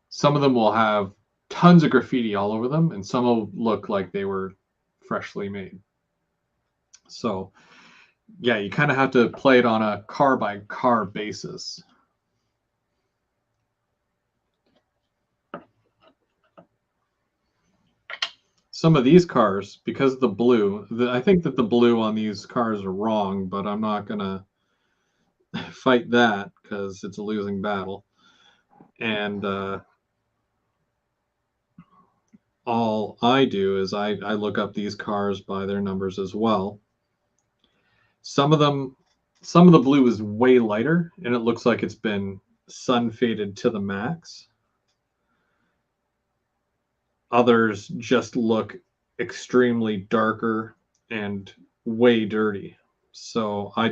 [SPEAKER 1] some of them will have tons of graffiti all over them, and some will look like they were freshly made. So yeah, you kind of have to play it on a car by car basis. Some of these cars, because of the blue, I think that the blue on these cars are wrong, but I'm not gonna fight that because it's a losing battle. And all I do is I look up these cars by their numbers as well. Some of the blue is way lighter, and it looks like it's been sun faded to the max. Others just look extremely darker and way dirty. So I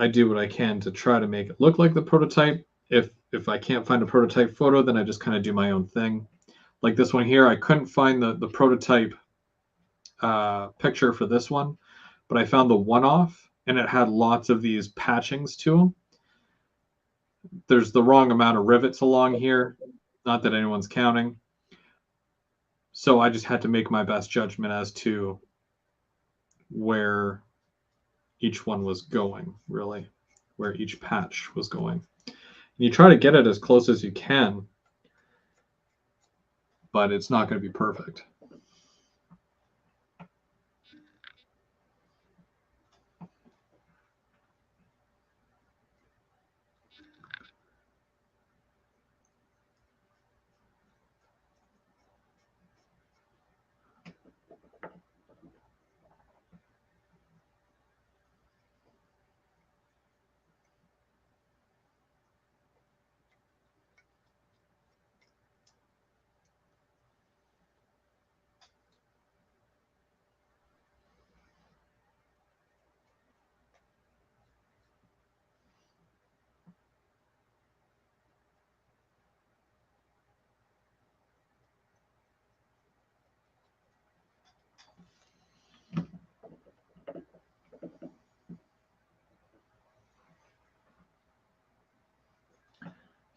[SPEAKER 1] do what I can to try to make it look like the prototype. If I can't find a prototype photo, then I just kind of do my own thing. Like this one here, I couldn't find the prototype picture for this one, but I found the one-off, and it had lots of these patchings to them. There's the wrong amount of rivets along here, not that anyone's counting. So I just had to make my best judgment as to where each one was going, really, where each patch was going. And you try to get it as close as you can, but it's not going to be perfect.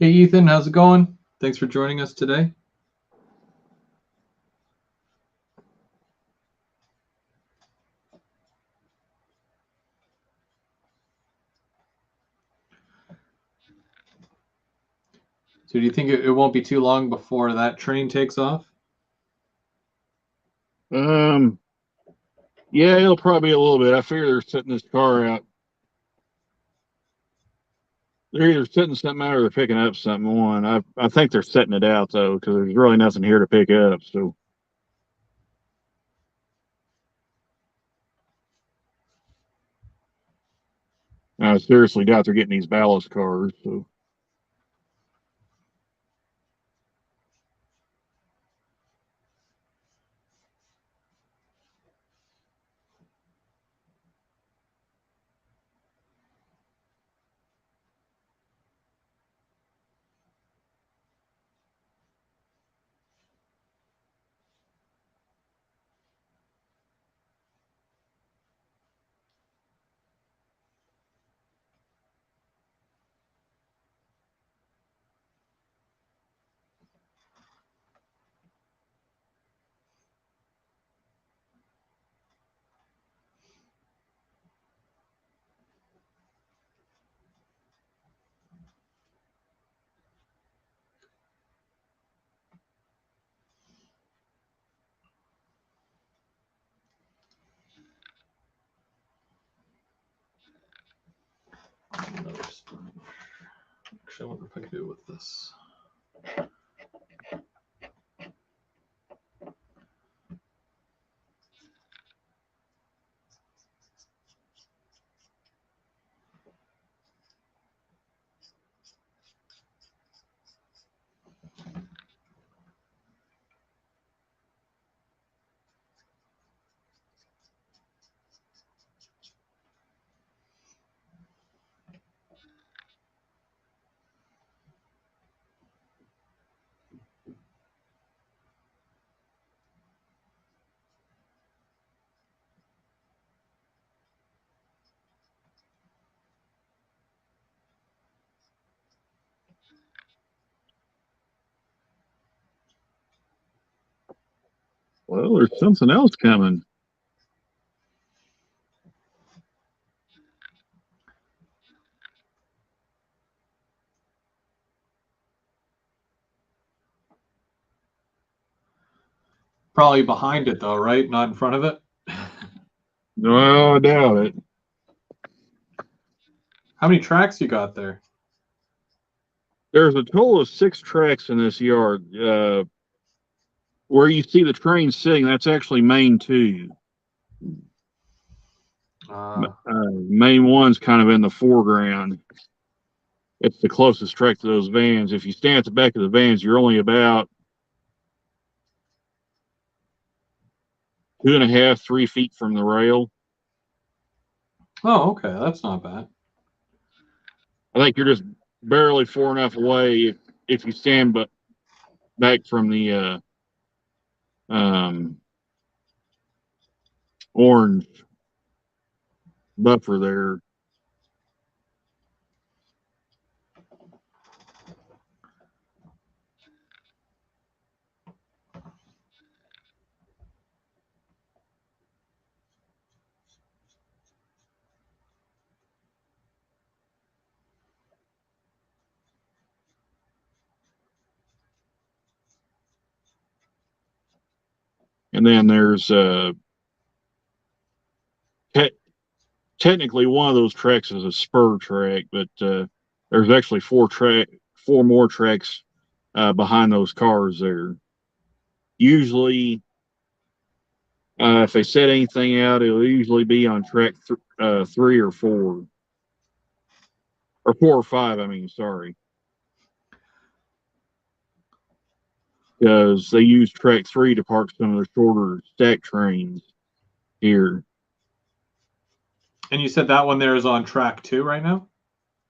[SPEAKER 1] Hey, Ethan, how's it going? Thanks for joining us today. So do you think it won't be too long before that train takes off?
[SPEAKER 2] Yeah, it'll probably be a little bit. I figure they're setting this car out. They're either setting something out or they're picking up something. One, I think they're setting it out though, because there's really nothing here to pick up. So I seriously doubt they're getting these ballast cars. So
[SPEAKER 1] Another sponge. Actually, I wonder if I can do it with this.
[SPEAKER 2] well, there's something else coming.
[SPEAKER 1] Probably behind it though, right? Not in front of it.
[SPEAKER 2] No, I doubt it.
[SPEAKER 1] How many tracks you got there?
[SPEAKER 2] There's a total of 6 tracks in this yard. Where you see the train sitting, that's actually main 2. Main 1's kind of in the foreground. It's the closest track to those vans. If you stand at the back of the vans, you're only about 2.5, 3 feet from the rail.
[SPEAKER 1] Oh, okay, that's not bad.
[SPEAKER 2] I think you're just barely far enough away if you stand back from the orange buffer there. And then there's technically one of those tracks is a spur track, but there's actually 4 more tracks behind those cars there. Usually, if they set anything out, it'll usually be on track 3 or 4. Or 4 or 5, I mean, sorry. Because they use track 3 to park some of the shorter stack trains here.
[SPEAKER 1] And you said that one there is on track 2 right now?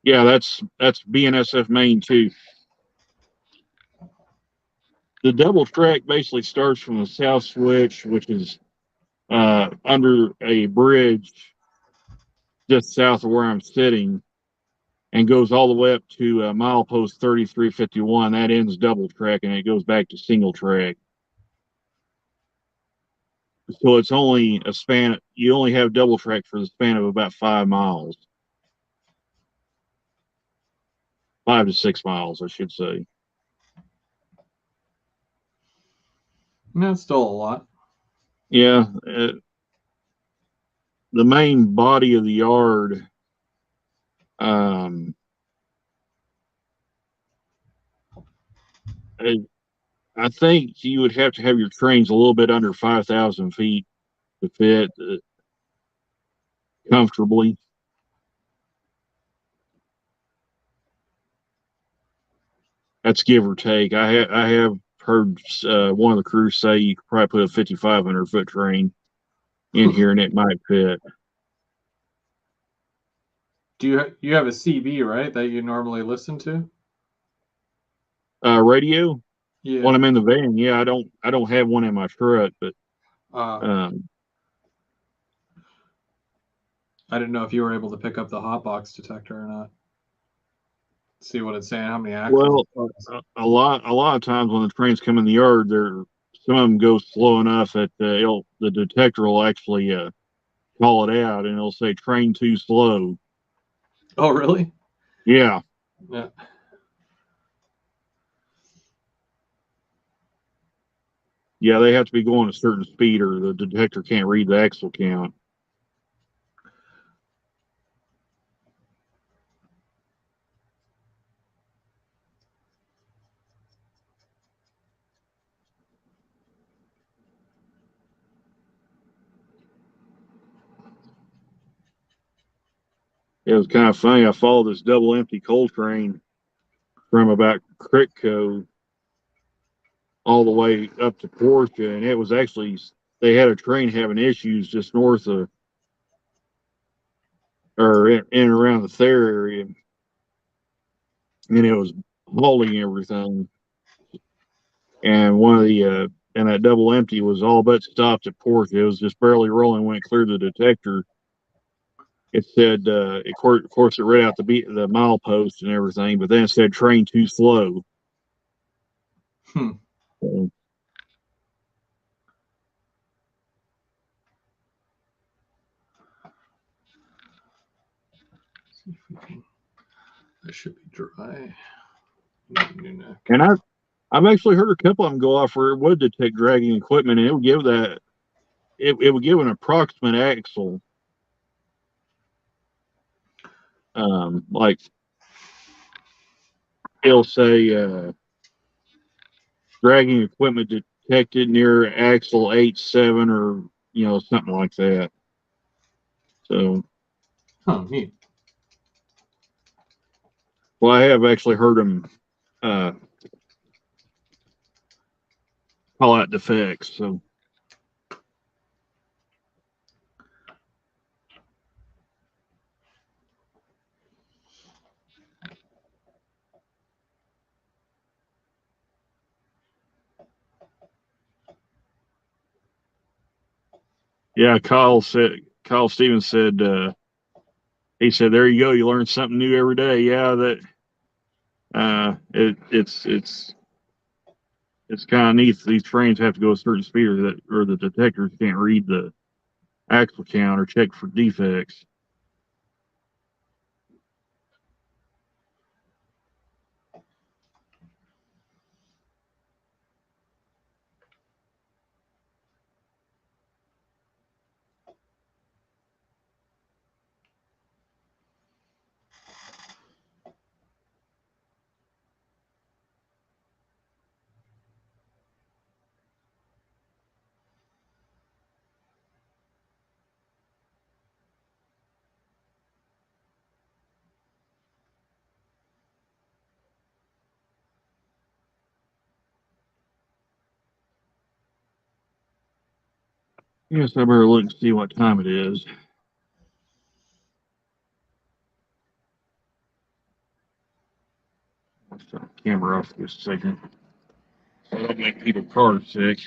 [SPEAKER 2] Yeah, that's BNSF Main 2. The double track basically starts from the south switch, which is under a bridge just south of where I'm sitting, and goes all the way up to milepost 3351. That ends double track, and it goes back to single track. So it's only a span. You only have double track for the span of about 5 miles, 5 to 6 miles, I should say.
[SPEAKER 1] That's still a lot.
[SPEAKER 2] Yeah, the main body of the yard. I think you would have to have your trains a little bit under 5,000 feet to fit comfortably. That's give or take. I have heard one of the crews say you could probably put a 5,500 foot train in here and it might fit.
[SPEAKER 1] Do you have a CB, right, that you normally listen to?
[SPEAKER 2] Radio?
[SPEAKER 1] Yeah.
[SPEAKER 2] When I'm in the van, yeah, I don't have one in my truck, but
[SPEAKER 1] I didn't know if you were able to pick up the hotbox detector or not. See what it's saying, how many axles.
[SPEAKER 2] Well, a lot of times when the trains come in the yard, some of them go slow enough that the detector will actually call it out, and it'll say train too slow.
[SPEAKER 1] Oh, really?
[SPEAKER 2] Yeah.
[SPEAKER 1] Yeah.
[SPEAKER 2] Yeah, they have to be going a certain speed, or the detector can't read the axle count. It was kind of funny. I followed this double empty coal train from about Creek Cove all the way up to Portia, and it was actually, they had a train having issues just north of, or in and around the Thayer area, and it was hauling everything. And one of the and that double empty was all but stopped at Portia. It was just barely rolling when it cleared the detector. It said, of course, it read out the milepost and everything, but then it said train too slow. So,
[SPEAKER 1] See if we can, that should be dry.
[SPEAKER 2] and I've actually heard a couple of them go off where it would detect dragging equipment, and it would give that it would give an approximate axle. Like it'll say dragging equipment detected near axle 8-7 or something like that. So,
[SPEAKER 1] Oh, neat.
[SPEAKER 2] well, I have actually heard them call out defects. So, yeah, Kyle Stevens said he said, "There you go, you learn something new every day." Yeah, that it's kind of neat. These trains have to go a certain speed, or the detectors can't read the axle count or check for defects. Yes, I better look and see what time it is. Let's turn the camera off for just a second. So I don't make people car sick.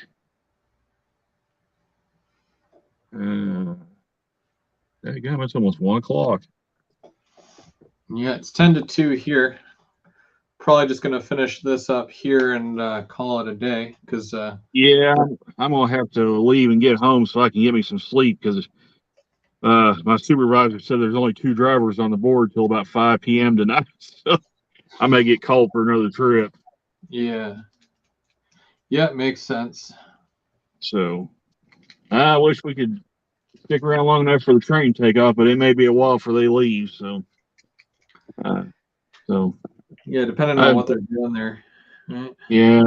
[SPEAKER 2] It's almost 1 o'clock.
[SPEAKER 1] Yeah, it's 10 to 2 here. Probably just going to finish this up here and call it a day because
[SPEAKER 2] Yeah, I'm gonna have to leave and get home so I can get me some sleep because my supervisor said there's only 2 drivers on the board till about 5 p.m. tonight, so I may get called for another trip.
[SPEAKER 1] yeah, it makes sense.
[SPEAKER 2] So I wish we could stick around long enough for the train to take off, but it may be a while before they leave. So, uh, so
[SPEAKER 1] Yeah, depending on
[SPEAKER 2] I,
[SPEAKER 1] what they're doing there. Right?
[SPEAKER 2] yeah.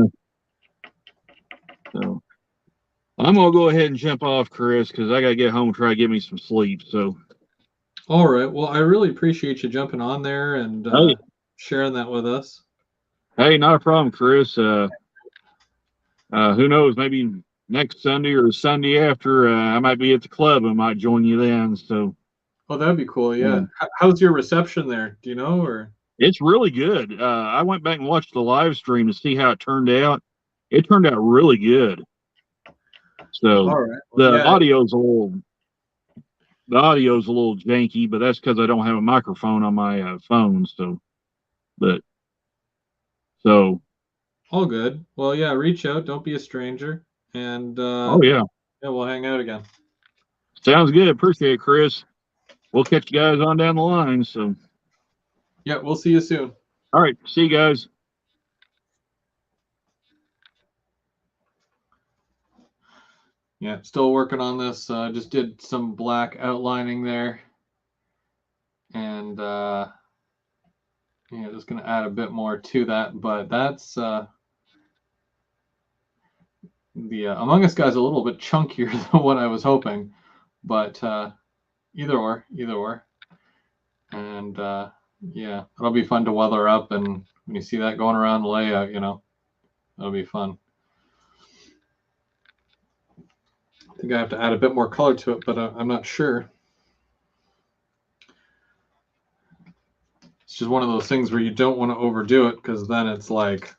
[SPEAKER 2] So I'm gonna go ahead and jump off, Chris, because I gotta get home and try to get me some sleep. So,
[SPEAKER 1] All right. Well, I really appreciate you jumping on there and
[SPEAKER 2] hey,
[SPEAKER 1] sharing that with us.
[SPEAKER 2] hey, not a problem, Chris. Who knows? Maybe next Sunday or the Sunday after, I might be at the club and might join you then. So,
[SPEAKER 1] Oh, that'd be cool. Yeah.
[SPEAKER 2] uh,
[SPEAKER 1] How's your reception there? Do you know or?
[SPEAKER 2] it's really good. I went back and watched the live stream to see how it turned out. It turned out really good. So
[SPEAKER 1] All right. Well,
[SPEAKER 2] the
[SPEAKER 1] yeah.
[SPEAKER 2] audio's a little the audio's a little janky, but that's because I don't have a microphone on my phone. So, but so
[SPEAKER 1] All good. Well, yeah. Reach out. Don't be a stranger. And
[SPEAKER 2] oh yeah,
[SPEAKER 1] yeah, we'll hang out again.
[SPEAKER 2] sounds good. Appreciate it, Chris. We'll catch you guys on down the line. So,
[SPEAKER 1] Yeah, we'll see you soon.
[SPEAKER 2] all right, see you guys.
[SPEAKER 1] Yeah, still working on this. Just did some black outlining there, and yeah, just gonna add a bit more to that. But that's the Among Us guy's a little bit chunkier than what I was hoping, but either or, and yeah, it'll be fun to weather up. And when you see that going around the layout, it'll be fun. I think I have to add a bit more color to it, but I'm not sure. It's just one of those things where you don't want to overdo it because then it's like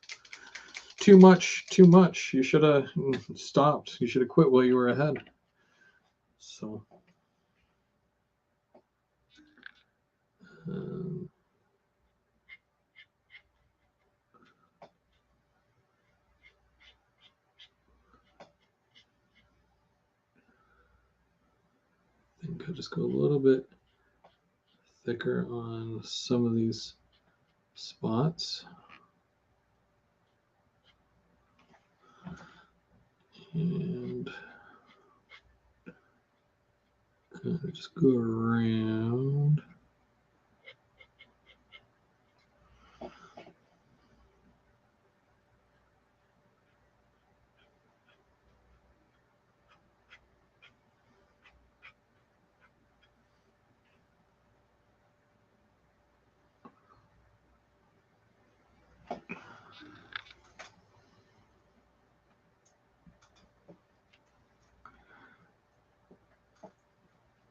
[SPEAKER 1] too much, too much. You should have stopped. You should have quit while you were ahead. So, um, I think I'll just go a little bit thicker on some of these spots. And kind of just go around.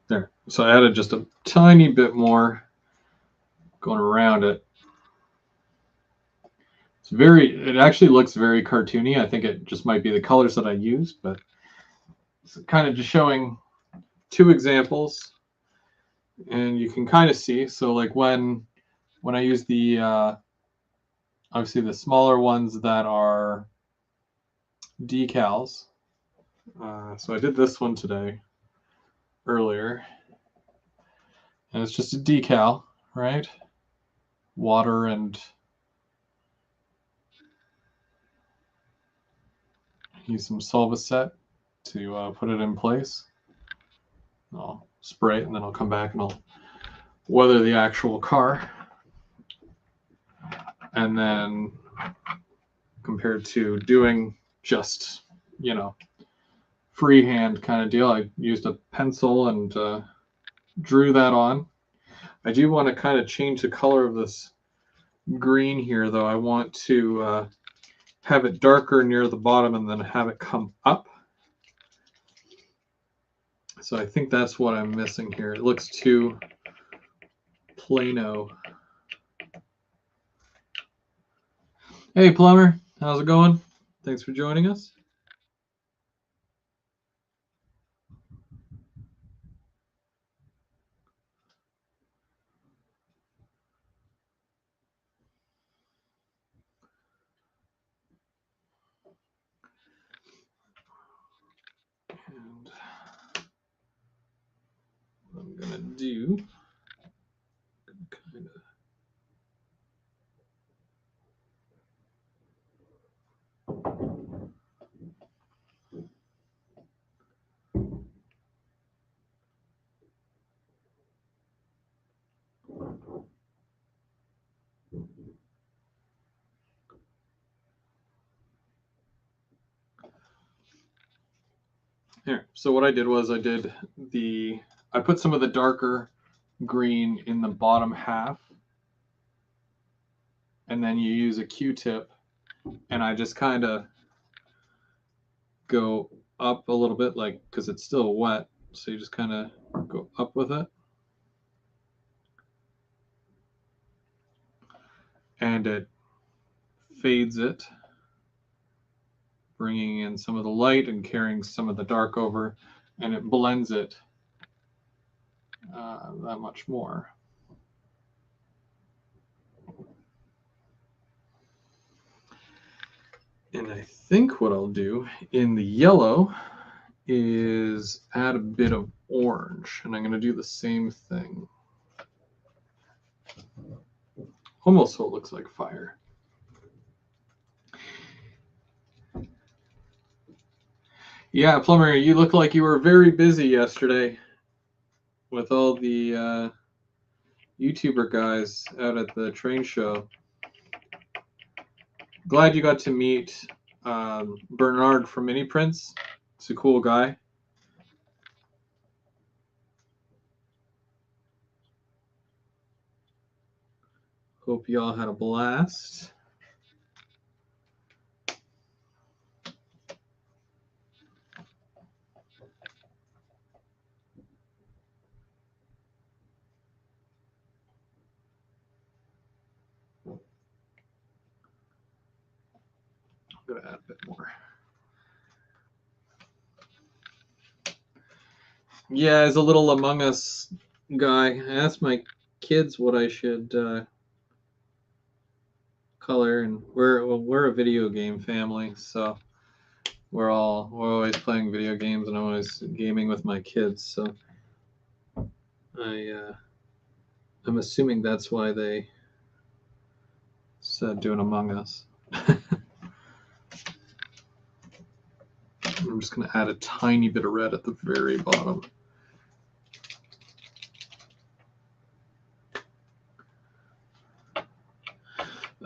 [SPEAKER 1] There. So I added just a tiny bit more going around it. It actually looks very cartoony. I think it just might be the colors that I use, but it's kind of just showing two examples, and you can kind of see. So like when I use the obviously the smaller ones that are decals. So I did this one today earlier, and it's just a decal, right? Water and use some Solvaset to put it in place. I'll spray it and then I'll come back and I'll weather the actual car. And then compared to doing just, freehand kind of deal, I used a pencil and drew that on. I do want to kind of change the color of this green here, though. I want to have it darker near the bottom and then have it come up. So I think that's what I'm missing here. It looks too plano. Hey, Plumber, how's it going? Thanks for joining us. And what I'm going to do, kind of here. So what I did was I put some of the darker green in the bottom half, and then you use a Q-tip, and I just kind of go up a little bit, like, because it's still wet, so you just kind of go up with it, and it fades it, bringing in some of the light and carrying some of the dark over, and it blends it that much more. And I think what I'll do in the yellow is add a bit of orange, and I'm going to do the same thing. Almost so it looks like fire. Yeah, Plumber, you look like you were very busy yesterday with all the YouTuber guys out at the train show. Glad you got to meet Bernard from Mini Prince. He's a cool guy. Hope you all had a blast. I'm going to add a bit more. Yeah, as a little Among Us guy, I asked my kids what I should color, and we're a video game family, so we're always playing video games, and I'm always gaming with my kids. So I'm assuming that's why they said doing Among Us. I'm just going to add a tiny bit of red at the very bottom.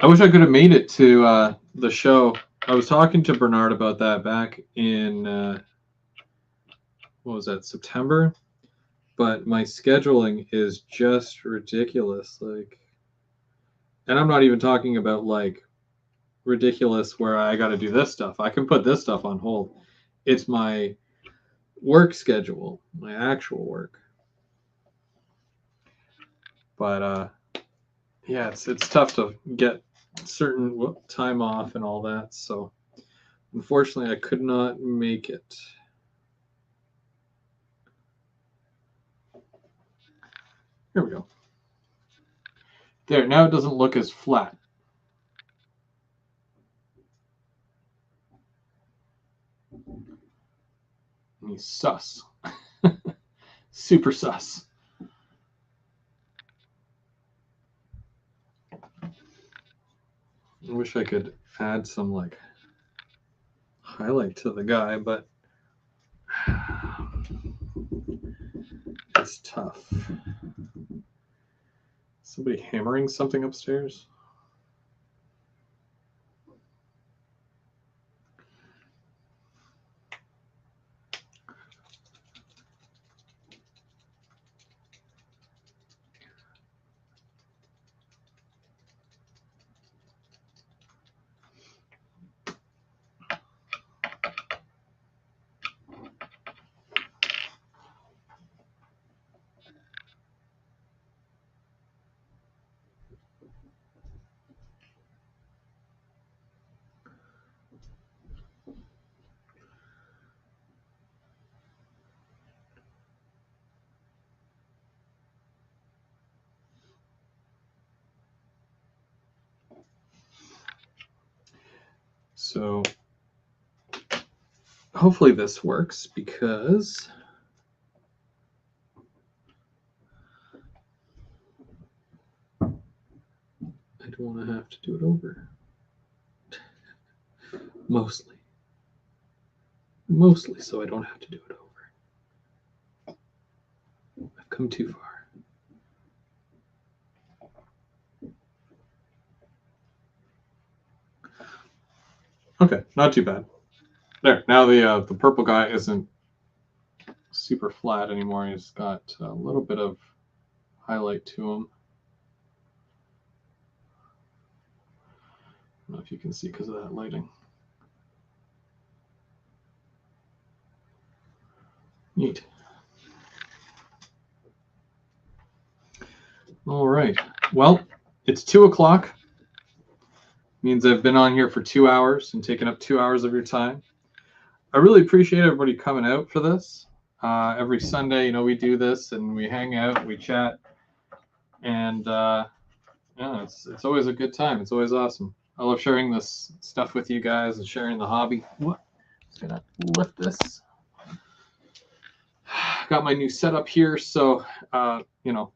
[SPEAKER 1] I wish I could have made it to the show. I was talking to Bernard about that back in, what was that, September? But my scheduling is just ridiculous. Like, and I'm not even talking about like ridiculous where I got to do this stuff. I can put this stuff on hold. It's my work schedule, my actual work. But yeah, it's tough to get certain time off and all that. So unfortunately, I could not make it. Here we go. There, now it doesn't look as flat. And he's sus. Super sus. I wish I could add some like highlight to the guy, but it's tough. Somebody hammering something upstairs? So hopefully this works because I don't want to have to do it over. Mostly so I don't have to do it over. I've come too far. Okay, not too bad. There, now the purple guy isn't super flat anymore. He's got a little bit of highlight to him. I don't know if you can see because of that lighting. Neat. All right. Well, it's 2 o'clock. Means I've been on here for 2 hours and taken up 2 hours of your time. I really appreciate everybody coming out for this. Every Sunday, you know, we do this and we hang out, we chat, and yeah, it's always a good time. It's always awesome. I love sharing this stuff with you guys and sharing the hobby. What? Just gonna lift this. Got my new setup here, so you know,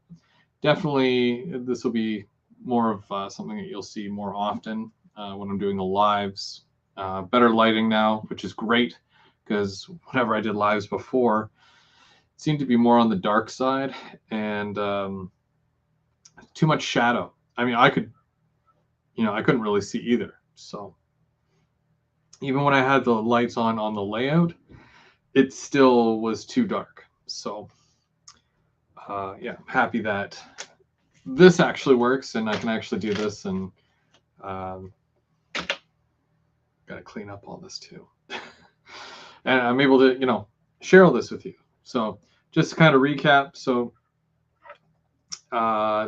[SPEAKER 1] definitely this will be more of something that you'll see more often when I'm doing the lives. Better lighting now, which is great because whenever I did lives before, it seemed to be more on the dark side and too much shadow. I mean, I couldn't really see either. So even when I had the lights on the layout, it still was too dark. So yeah, I'm happy that this actually works and I can actually do this, and got to clean up all this too. And I'm able to, you know, share all this with you. So just to kind of recap, so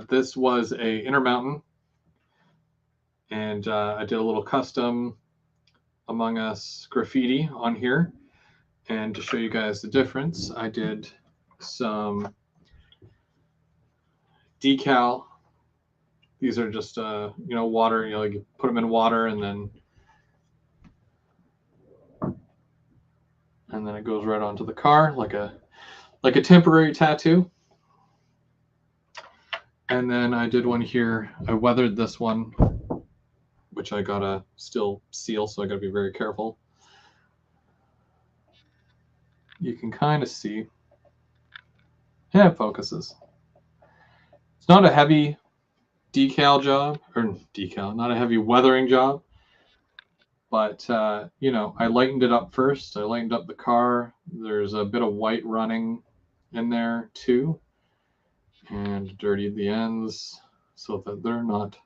[SPEAKER 1] this was a Intermountain, and I did a little custom Among Us graffiti on here. And to show you guys the difference, I did some decal. These are just you know, water. You know, you put them in water and then it goes right onto the car like a temporary tattoo. And then I did one here. I weathered this one, which I gotta still seal, so I gotta be very careful. you can kind of see. Yeah, it focuses. It's not a heavy decal job, or decal, not a heavy weathering job. But, you know, I lightened it up first. I lightened up the car. There's a bit of white running in there too. And dirtied the ends so that they're not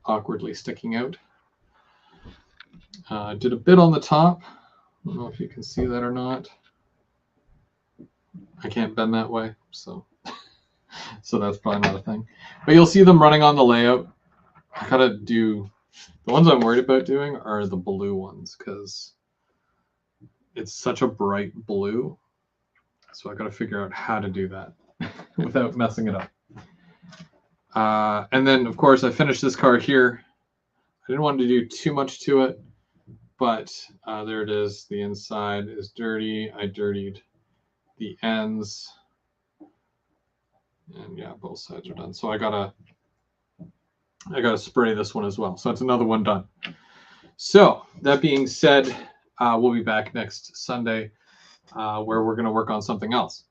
[SPEAKER 1] awkwardly sticking out. Did a bit on the top. I don't know if you can see that or not. I can't bend that way, so so that's probably not a thing. But you'll see them running on the layout. I gotta do the ones I'm worried about doing are the blue ones because it's such a bright blue. So I gotta figure out how to do that without messing it up. And then of course I finished this car here. I didn't want to do too much to it, but there it is. The inside is dirty. I dirtied the ends. And yeah, both sides are done. So I gotta spray this one as well. So that's another one done. So that being said, we'll be back next Sunday where we're gonna work on something else.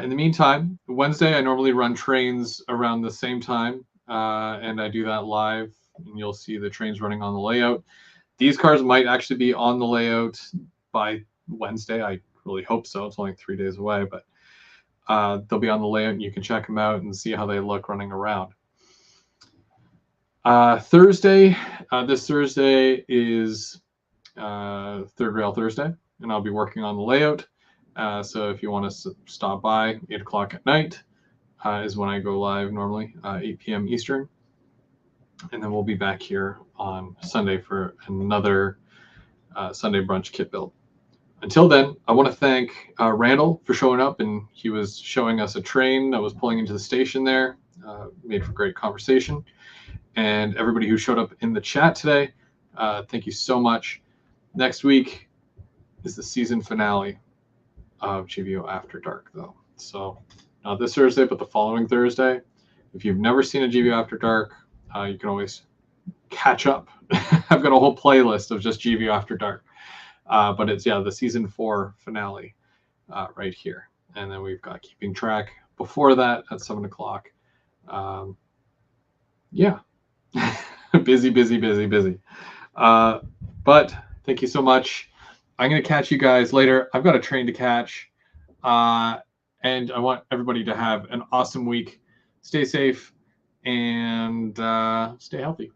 [SPEAKER 1] In the meantime, Wednesday I normally run trains around the same time, and I do that live, and you'll see the trains running on the layout. These cars might actually be on the layout by Wednesday. I really hope so. It's only 3 days away, but they'll be on the layout and you can check them out and see how they look running around. Thursday, this Thursday is Third Rail Thursday, and I'll be working on the layout. So if you want to stop by, 8 o'clock at night is when I go live normally, 8 p.m. Eastern. And then we'll be back here on Sunday for another Sunday brunch kit build. Until then, I want to thank Randall for showing up, and he was showing us a train that was pulling into the station there. Made for great conversation. And everybody who showed up in the chat today, thank you so much. Next week is the season finale of GVO After Dark, though. So not this Thursday, but the following Thursday. If you've never seen a GVO After Dark, you can always catch up. I've got a whole playlist of just GVO After Dark. But it's, yeah, the season 4 finale right here. And then we've got Keeping Track before that at 7 o'clock. Yeah. busy. But thank you so much. I'm going to catch you guys later. I've got a train to catch. And I want everybody to have an awesome week. Stay safe and stay healthy.